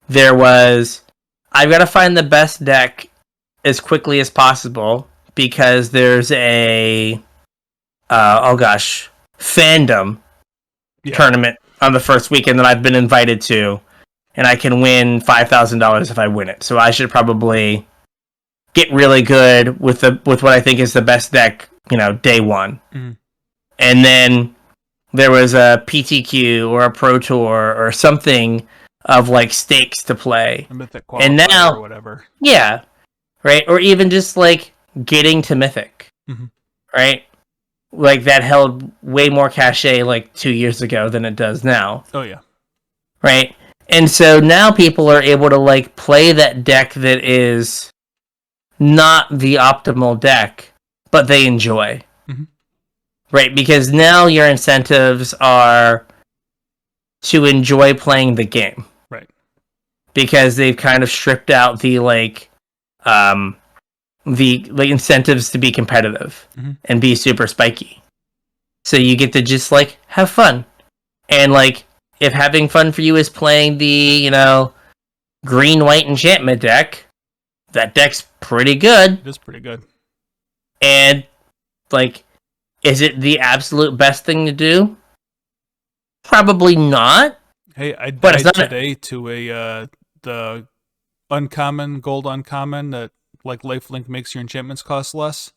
there was, I've got to find the best deck as quickly as possible because there's a fandom tournament on the first weekend that I've been invited to, and I can win $5,000 if I win it. So I should probably get really good with what I think is the best deck, day one. And then there was a PTQ or a Pro Tour or something of like stakes to play. A Mythic qualifier and now, or whatever. Yeah. Right? Or even just like getting to Mythic. Right? Like that held way more cachet like 2 years ago than it does now. Oh yeah. Right? And so now people are able to like play that deck that is not the optimal deck, but they enjoy. Right? Because now your incentives are to enjoy playing the game. Right. Because they've kind of stripped out the the incentives to be competitive and be super spiky. So you get to just like have fun. And like if having fun for you is playing the, green white enchantment deck, that deck's pretty good. It is pretty good. And like, is it the absolute best thing to do? Probably not. Hey, I died today to the uncommon, gold uncommon that like lifelink makes your enchantments cost less.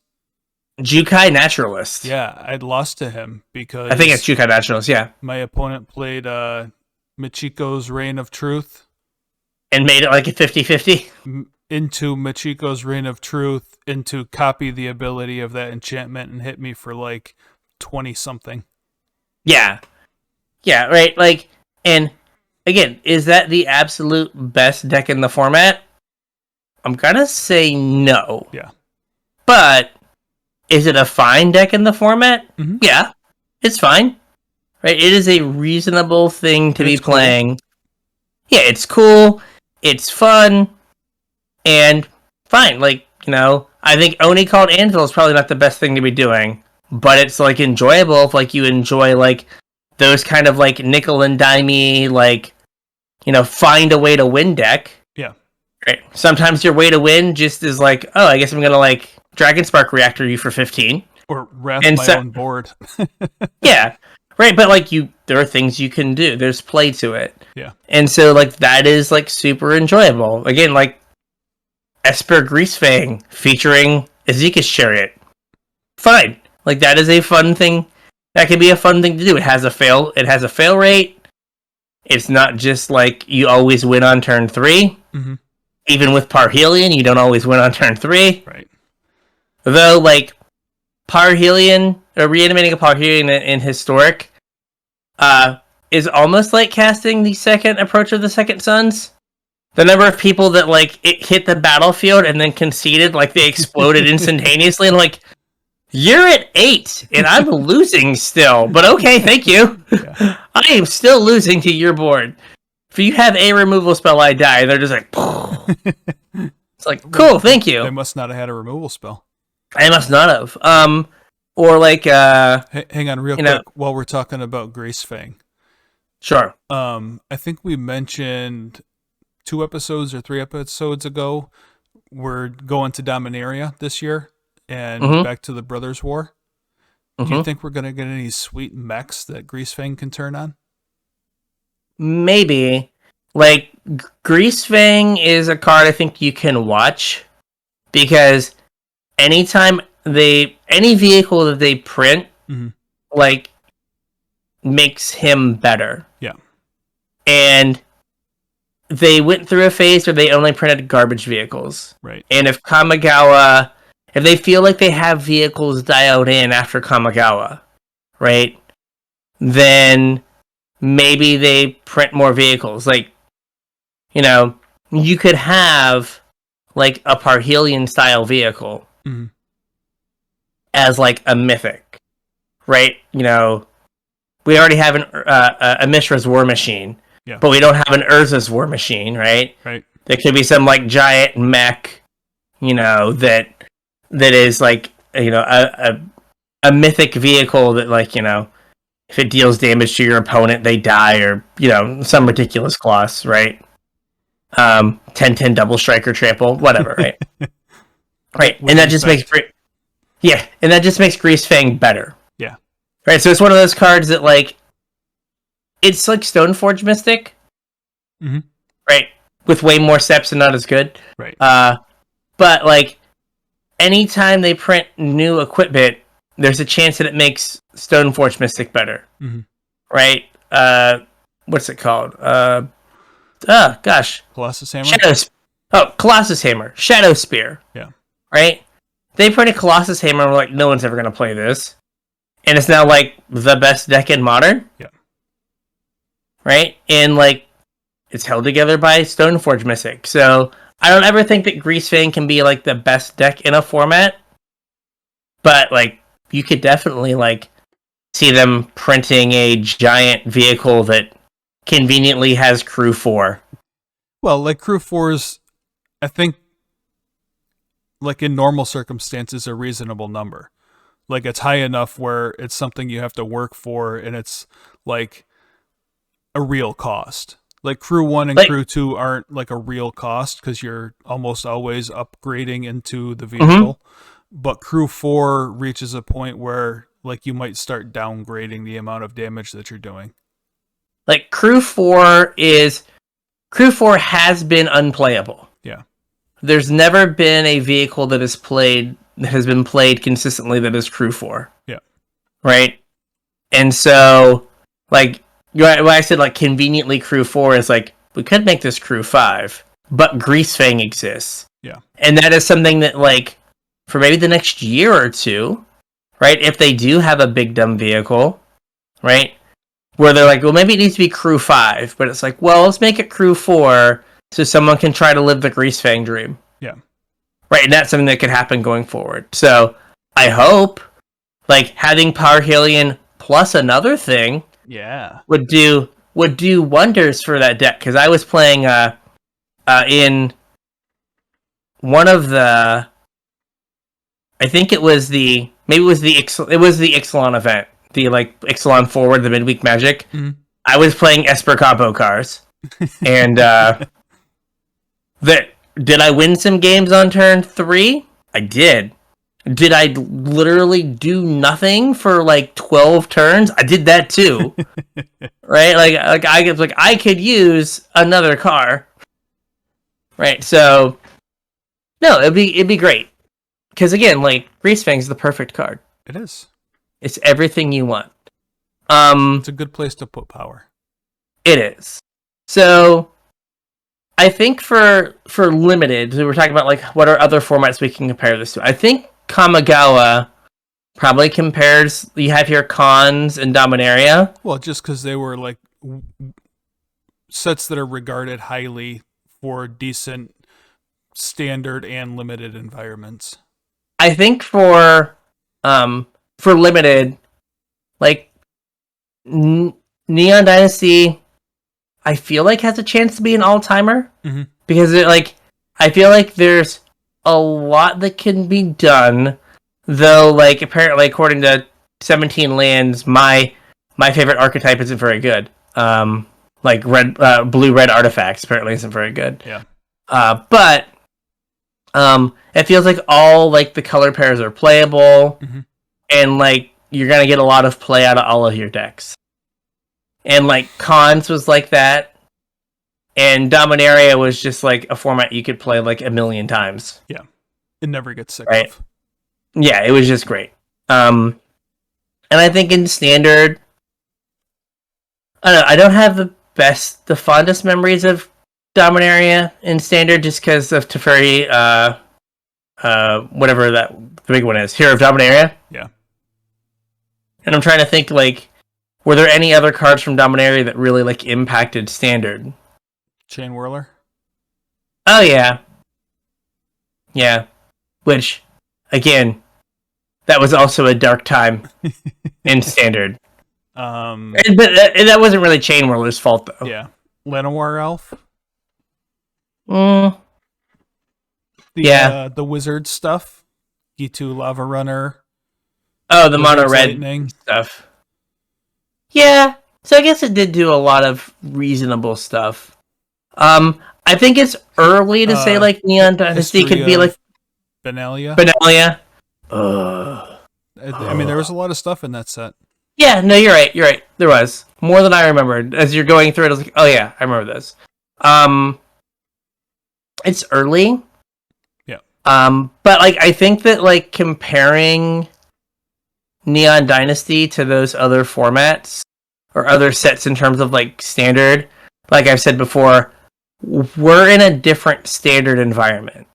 Jukai Naturalist. Yeah, I'd lost to him because I think it's Jukai Naturalist, yeah. my opponent played Michiko's Reign of Truth. And made it like a 50-50? Into Michiko's Reign of Truth, into copy the ability of that enchantment and hit me for like 20-something. Yeah. Yeah, right, like, and again, is that the absolute best deck in the format? I'm gonna say no. Yeah. But is it a fine deck in the format? Mm-hmm. Yeah, it's fine. Right? It is a reasonable thing to be playing. Cool. Yeah, it's cool. It's fun. And fine. Like, I think Oni called Anvil is probably not the best thing to be doing. But it's, like, enjoyable if, like, you enjoy, like, those kind of, like, nickel and dimey, like, find a way to win deck. Yeah. Right. Sometimes your way to win just is like, oh, I guess I'm gonna like Dragon Spark Reactor you for 15, or wrap my own board. Yeah, right. But like there are things you can do. There's play to it. Yeah. And so like that is like super enjoyable. Again, like Esper Greasefang featuring Ezekiel's Chariot. Fine. Like that is a fun thing. That can be a fun thing to do. It has a fail rate. It's not just like you always win on turn 3. Mm-hmm. Even with Parhelion, you don't always win on turn 3. Right. Though, like, Parhelion, or reanimating a Parhelion in Historic, is almost like casting the second approach of the Second Sons. The number of people that, like, it hit the battlefield and then conceded, like, they exploded instantaneously, and, like, you're at 8, and I'm losing still, but okay, thank you. Yeah. I am still losing to your board. If you have a removal spell, I die. They're just like, it's like, cool, thank you. They must not have had a removal spell. I must not have. Or like, hang on real quick while we're talking about Greasefang. Sure. I think we mentioned 2 episodes or 3 episodes ago, we're going to Dominaria this year and back to the Brothers War. Do you think we're going to get any sweet mechs that Greasefang can turn on? Maybe. Like, Greasefang is a card I think you can watch, because anytime any vehicle that they print, like, makes him better. Yeah. And they went through a phase where they only printed garbage vehicles. Right. And if they feel like they have vehicles dialed in after Kamigawa, right, then maybe they print more vehicles. Like, you could have, like, a Parhelion style vehicle as, like, a mythic, right? We already have a Mishra's War Machine, but we don't have an Urza's War Machine, right? Right. There could be some, like, giant mech, that is, like, a mythic vehicle that, like, if it deals damage to your opponent, they die, or, some ridiculous class, right? 10-10 double striker trample, whatever, right? Right. And that just makes Greasefang better. Yeah. Right, so it's one of those cards that, like, it's like Stoneforge Mystic. Right? With way more steps and not as good. Right. But, like, anytime they print new equipment, there's a chance that it makes Stoneforge Mystic better. Right? What's it called? Colossus Hammer? Colossus Hammer. Shadow Spear. Yeah. Right? They printed Colossus Hammer and were like, no one's ever going to play this. And it's now, like, the best deck in Modern. Yeah. Right? And, like, it's held together by Stoneforge Mystic. So, I don't ever think that Greasefang can be, like, the best deck in a format. But, like, you could definitely, like, see them printing a giant vehicle that conveniently has Crew 4. Well, like, Crew 4's, I think, like, in normal circumstances, a reasonable number. Like, it's high enough where it's something you have to work for, and it's, like, a real cost. Like, Crew 1 and Crew 2 aren't, like, a real cost, because you're almost always upgrading into the vehicle. But Crew 4 reaches a point where, like, you might start downgrading the amount of damage that you're doing. Like, Crew 4 has been unplayable. Yeah. There's never been a vehicle that has played that has been played consistently that is crew 4. Yeah. Right? And so, like, when I said, like, conveniently crew 4 is, like, we could make this crew 5, but Greasefang exists. Yeah. And that is something that, like, for maybe the next year or two, right, if they do have a big dumb vehicle, right, where they're like, well, maybe it needs to be crew 5, but it's like, well, let's make it crew 4 so someone can try to live the Greasefang dream. Yeah. Right, and that's something that could happen going forward. So, I hope, like, having Parhelion plus another thing would do wonders for that deck, because I was playing in one of the, I think it was the Ixalan event, the like Ixalan Forward, the midweek Magic. Mm-hmm. I was playing Esper combo cars, and did I win some games on turn 3? I did. Did I literally do nothing for like 12 turns? I did that too. Right? I could use another car. Right? So no, it'd be great. Because again, like, Greasefang's the perfect card. It is. It's everything you want. It's a good place to put power. It is. So I think for limited, we're talking about like what are other formats we can compare this to. I think Kamigawa probably compares. You have here Cons and Dominaria. Well, just because they were like sets that are regarded highly for decent standard and limited environments. I think for limited, like Neon Dynasty, I feel like has a chance to be an all-timer, because I feel like there's a lot that can be done, though, like, apparently according to 17 Lands, my favorite archetype isn't very good. Like blue-red artifacts apparently isn't very good. Yeah. But it feels like all like the color pairs are playable, and like you're gonna get a lot of play out of all of your decks. And like Cons was like that, and Dominaria was just like a format you could play like a million times. Yeah, it never gets sick right? of. Yeah, it was just great. And I think in Standard, I don't have the fondest memories of Dominaria in Standard, just because of Teferi, whatever the big one is, Hero of Dominaria. Yeah. And I'm trying to think, like, were there any other cards from Dominaria that really like impacted Standard? Chain Whirler. Oh yeah. Yeah. Which, again, that was also a dark time in Standard. But that wasn't really Chain Whirler's fault, though. Yeah. Llanowar Elf. Yeah. The wizard stuff. Gitu Lava Runner. Oh, the mono red stuff. Yeah. So I guess it did do a lot of reasonable stuff. I think it's early to say like Neon Dynasty could be like Benalia. I mean, there was a lot of stuff in that set. Yeah, no, you're right. There was more than I remembered. As you're going through it, I was like, oh yeah, I remember this. It's early. Yeah. But like I think that like comparing Neon Dynasty to those other formats or other sets in terms of like Standard, like I've said before, we're in a different Standard environment.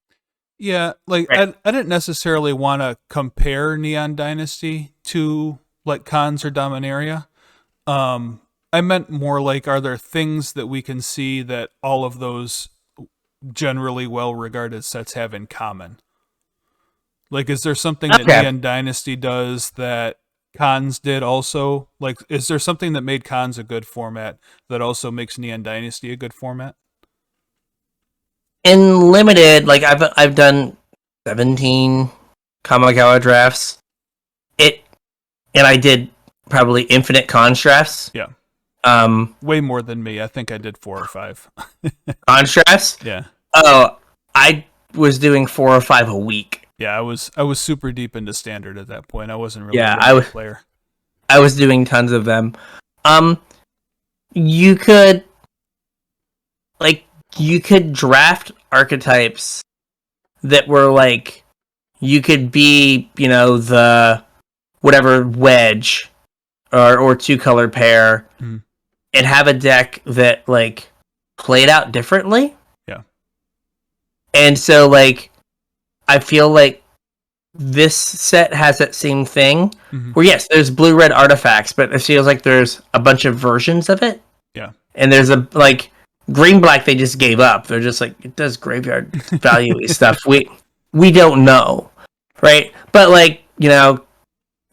Yeah, like right. I didn't necessarily want to compare Neon Dynasty to like Cons or Dominaria. I meant more like, are there things that we can see that all of those generally well-regarded sets have in common? Like, is there something that Neon Dynasty does that Cons did also? Like, is there something that made Cons a good format that also makes Neon Dynasty a good format? In limited, like I've done 17 Kamigawa drafts. And I did probably infinite Cons drafts. Yeah. Way more than me. I think I did 4 or 5. Cons drafts? Yeah. Oh, I was doing 4 or 5 a week. Yeah, I was super deep into Standard at that point. I wasn't really a player. I was doing tons of them. You could draft archetypes that were like you could be, the whatever wedge or 2-color pair and have a deck that like played out differently. Yeah. And so like I feel like this set has that same thing where yes, there's blue-red artifacts, but it feels like there's a bunch of versions of it. Yeah. And there's a like green-black they just gave up. They're just like, it does graveyard value-y stuff. We don't know. Right? But like,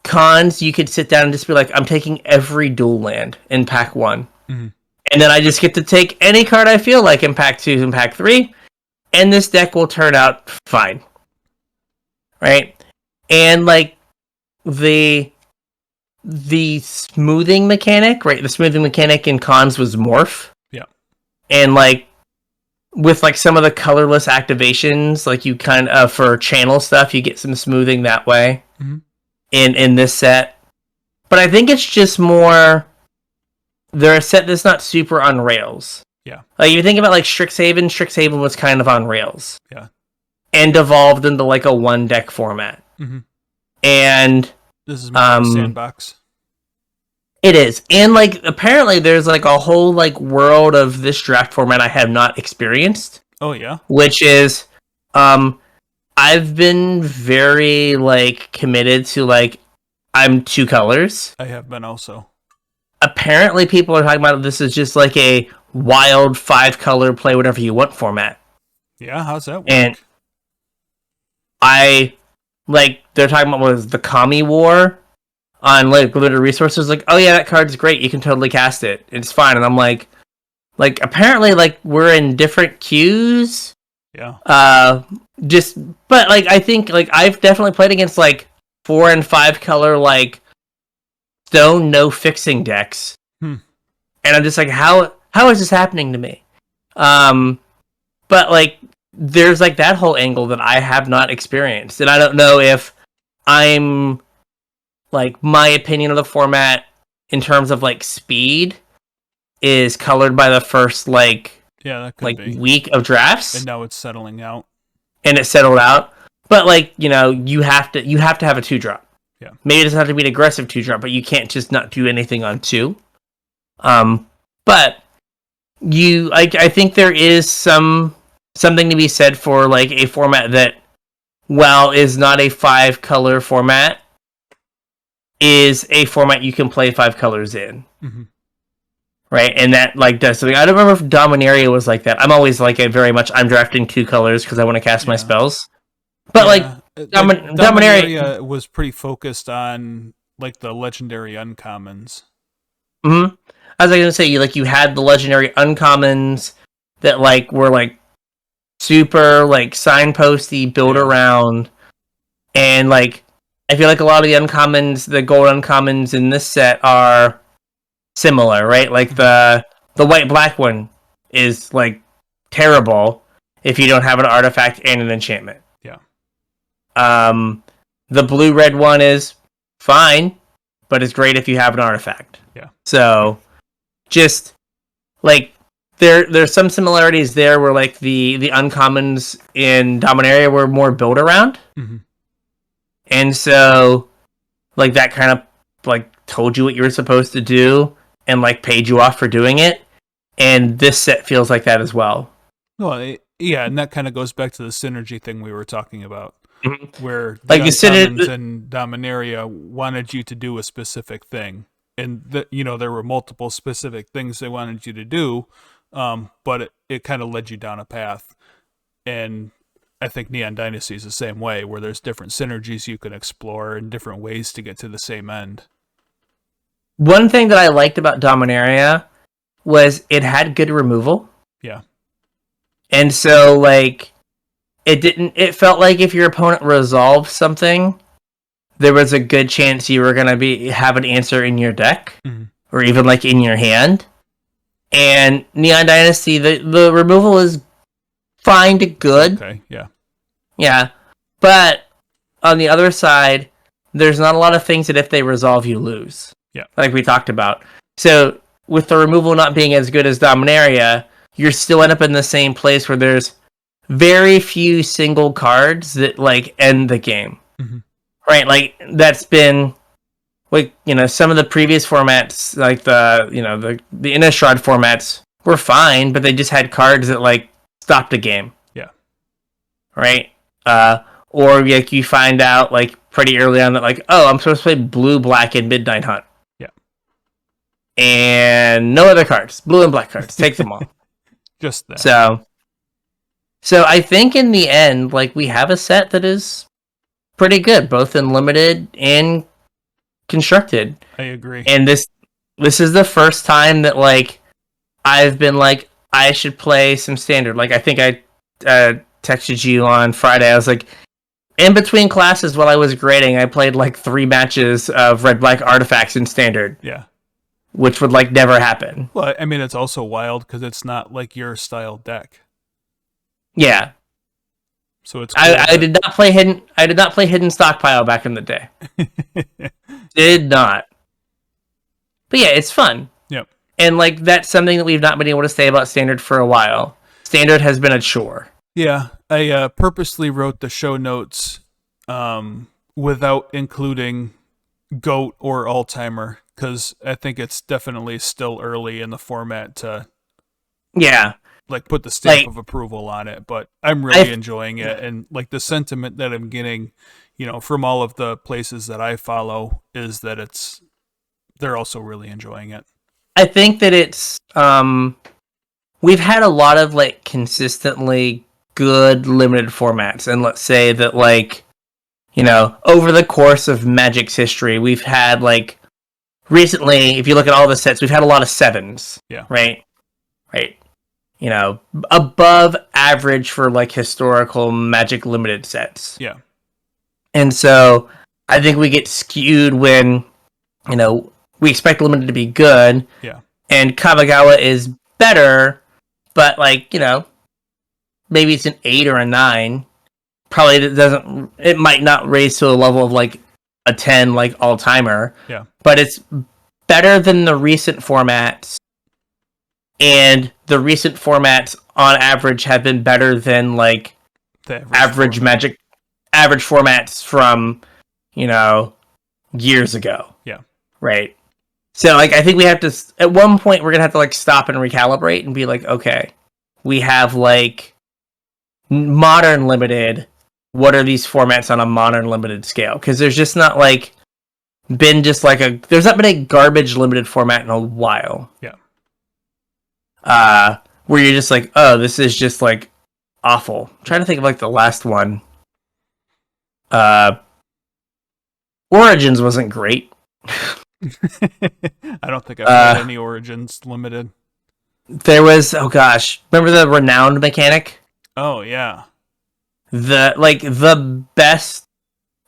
cons, you could sit down and just be like, I'm taking every dual land in pack 1. And then I just get to take any card I feel like in pack 2 and pack 3, and this deck will turn out fine. Right? And like the smoothing mechanic, right? The smoothing mechanic in cons was morph. Yeah. And like with like some of the colorless activations, like you kind of for channel stuff, you get some smoothing that way in this set. But I think it's just more they're a set that's not super on rails. Yeah. Like you think about like Strixhaven was kind of on rails. Yeah. And evolved into like a one deck format. And this is my sandbox. It is. And like apparently there's like a whole like world of this draft format I have not experienced. Oh yeah. Which is I've been very like committed to like I'm 2 colors. I have been also. Apparently people are talking about this is just like a wild 5-color play whatever you want format. Yeah, how's that work? And they're talking about was the Kami War on like limited resources. Like, oh yeah, that card's great. You can totally cast it. It's fine. And I'm like apparently like we're in different queues. Yeah. But like I think like I've definitely played against like 4 and 5 color like stone no fixing decks. And I'm just like, how is this happening to me? But like there's like that whole angle that I have not experienced. And I don't know if I'm like my opinion of the format in terms of like speed is colored by the first like week of drafts. And now it's settling out. And it settled out. But like, you have to have a 2-drop. Yeah. Maybe it doesn't have to be an aggressive 2-drop, but you can't just not do anything on 2. But I think there is something to be said for like a format that, while is not a 5-color format, is a format you can play 5 colors in. Right? And that like does something. I don't remember if Dominaria was like that. I'm always like I'm drafting 2 colors because I want to cast my spells. But like Dominaria was pretty focused on like the legendary uncommons. As I was gonna say, you had the legendary uncommons that like were like super like signposty, build around, and like I feel like a lot of the uncommons, the gold uncommons in this set are similar, right? Like the white black one is like terrible if you don't have an artifact and an enchantment. Yeah. The blue red one is fine, but it's great if you have an artifact. Yeah. So just like there's some similarities there where like the uncommons in Dominaria were more built around. And so like that kind of like told you what you were supposed to do and like paid you off for doing it. And this set feels like that as well. Well, yeah, and that kind of goes back to the synergy thing we were talking about. Where like the uncommons and Dominaria wanted you to do a specific thing. And there were multiple specific things they wanted you to do, but it kind of led you down a path. And I think Neon Dynasty is the same way, where there's different synergies you can explore and different ways to get to the same end. One thing that I liked about Dominaria was it had good removal. Yeah. And so like it felt like if your opponent resolved something, there was a good chance you were going to have an answer in your deck or even like in your hand. And Neon Dynasty, the removal is fine to good. Okay, yeah. Yeah. But on the other side, there's not a lot of things that if they resolve, you lose. Yeah. Like we talked about. So with the removal not being as good as Dominaria, you're still end up in the same place where there's very few single cards that like end the game. Mm-hmm. Right? Like that's been like, some of the previous formats, like the Innistrad formats were fine, but they just had cards that like stopped a game. Yeah. Right? Or like you find out like pretty early on that like, oh, I'm supposed to play blue, black, and Midnight Hunt. Yeah. And no other cards. Blue and black cards. Take them all. Just that. So I think in the end, like, we have a set that is pretty good, both in limited and constructed. I agree. And this is the first time that like I've been like, I should play some standard. Like, I think I texted you on Friday. I was like, in between classes while I was grading, I played like 3 matches of red black artifacts in standard. Yeah. Which would like never happen. Well, I mean, it's also wild because it's not like your style deck. Yeah. So it's cool I did not play hidden stockpile back in the day. Did not. But yeah, it's fun. Yep. And like that's something that we've not been able to say about standard for a while. Standard has been a chore. Yeah, I purposely wrote the show notes without including GOAT or all-timer because I think it's definitely still early in the format to like put the stamp of approval on it. But I'm really enjoying it, and like the sentiment that I'm getting, from all of the places that I follow is that they're also really enjoying it. I think that it's we've had a lot of like consistently good limited formats, and let's say that like over the course of Magic's history, we've had like recently, if you look at all the sets, we've had a lot of 7s. Yeah. Right. Above average for like historical Magic limited sets. Yeah. And so I think we get skewed when we expect limited to be good. Yeah. And Kamigawa is better, but like, maybe it's an 8 or a 9. Probably it might not raise to a level of like a 10 like all-timer. Yeah. But it's better than the recent formats. And the recent formats on average have been better than like the average Magic average formats from, years ago. Yeah. Right. So like I think we have to at one point we're going to have to like stop and recalibrate and be like, okay, we have like modern limited. What are these formats on a modern limited scale? Because there's just not like there's not been a garbage limited format in a while. Yeah. Where you're just like, oh, this is just like awful. I'm trying to think of like the last one. Origins wasn't great. I don't think I've had any Origins limited. There was, oh gosh, remember the Renowned mechanic? Oh yeah. The best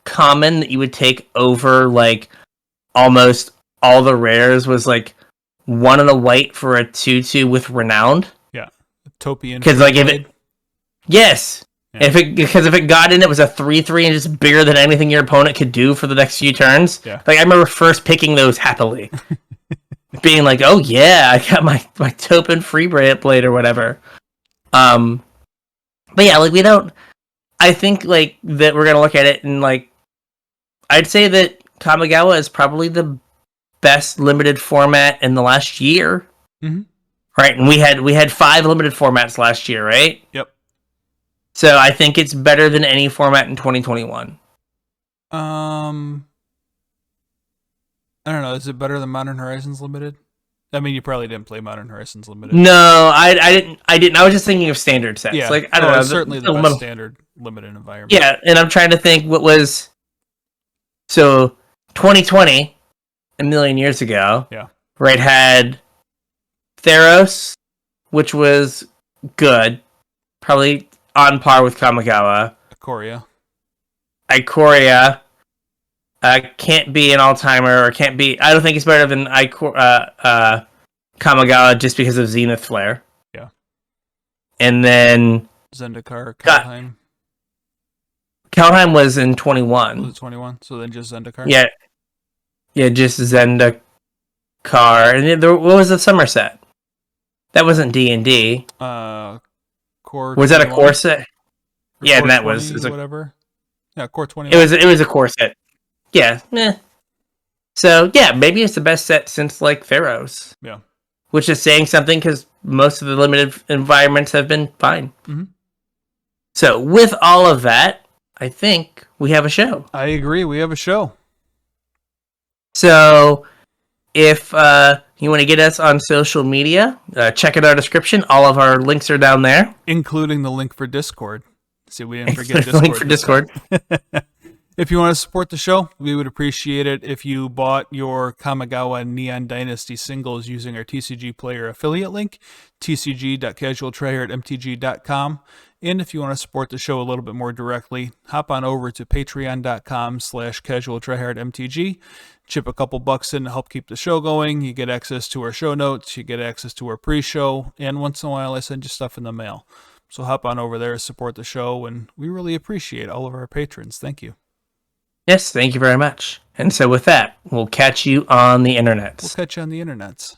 common that you would take over like almost all the rares was like 1 and a white for a 2/2 with Renowned. Yeah. Topian. Because like yes. Yeah. Because if it got in, it was a 3/3 and just bigger than anything your opponent could do for the next few turns. Yeah. Like I remember first picking those happily. Being like, oh yeah, I got my Topin free blade or whatever. But yeah, like I think like that we're gonna look at it and like I'd say that Kamigawa is probably the best limited format in the last year. Mm-hmm. Right, and we had 5 limited formats last year, right? Yep. So I think it's better than any format in 2021. I don't know. Is it better than Modern Horizons Limited? I mean, you probably didn't play Modern Horizons Limited. No, I didn't. I was just thinking of standard sets. Yeah. Like I don't know. Certainly the best standard limited environment. Yeah, and I'm trying to think what was. So 2020, a million years ago. Yeah. Right, had Theros, which was good, probably on par with Kamigawa. Ikoria. Can't be an all-timer, or can't be. I don't think it's better than Kamigawa just because of Zenith Flare. Yeah. And then Zendikar, Kaldheim. Kaldheim was in 21. Was it 21? So then just Zendikar? Yeah. Yeah, just Zendikar. And what was the summer set? That wasn't D&D. Core. Was that a 21? core set? Yeah, Core and that 20, was whatever. Yeah, Core 21. it was a core set. Yeah. So yeah, maybe it's the best set since like Pharaohs. Yeah. Which is saying something because most of the limited environments have been fine. Mm-hmm. So with all of that, I think we have a show. I agree. We have a show. So if you want to get us on social media, check out our description. All of our links are down there. Including the link for Discord. See, we didn't forget Discord. The link for Discord. If you want to support the show, we would appreciate it if you bought your Kamigawa Neon Dynasty singles using our TCG Player affiliate link, tcg.casualtryhardmtg.com. And if you want to support the show a little bit more directly, hop on over to patreon.com/casualtryhardmtg. Chip a couple bucks in to help keep the show going. You get access to our show notes, you get access to our pre-show, and once in a while I send you stuff in the mail. So hop on over there, support the show, and we really appreciate all of our patrons. Thank you. Yes, thank you very much. And so with that, we'll catch you on the internets. We'll catch you on the internets.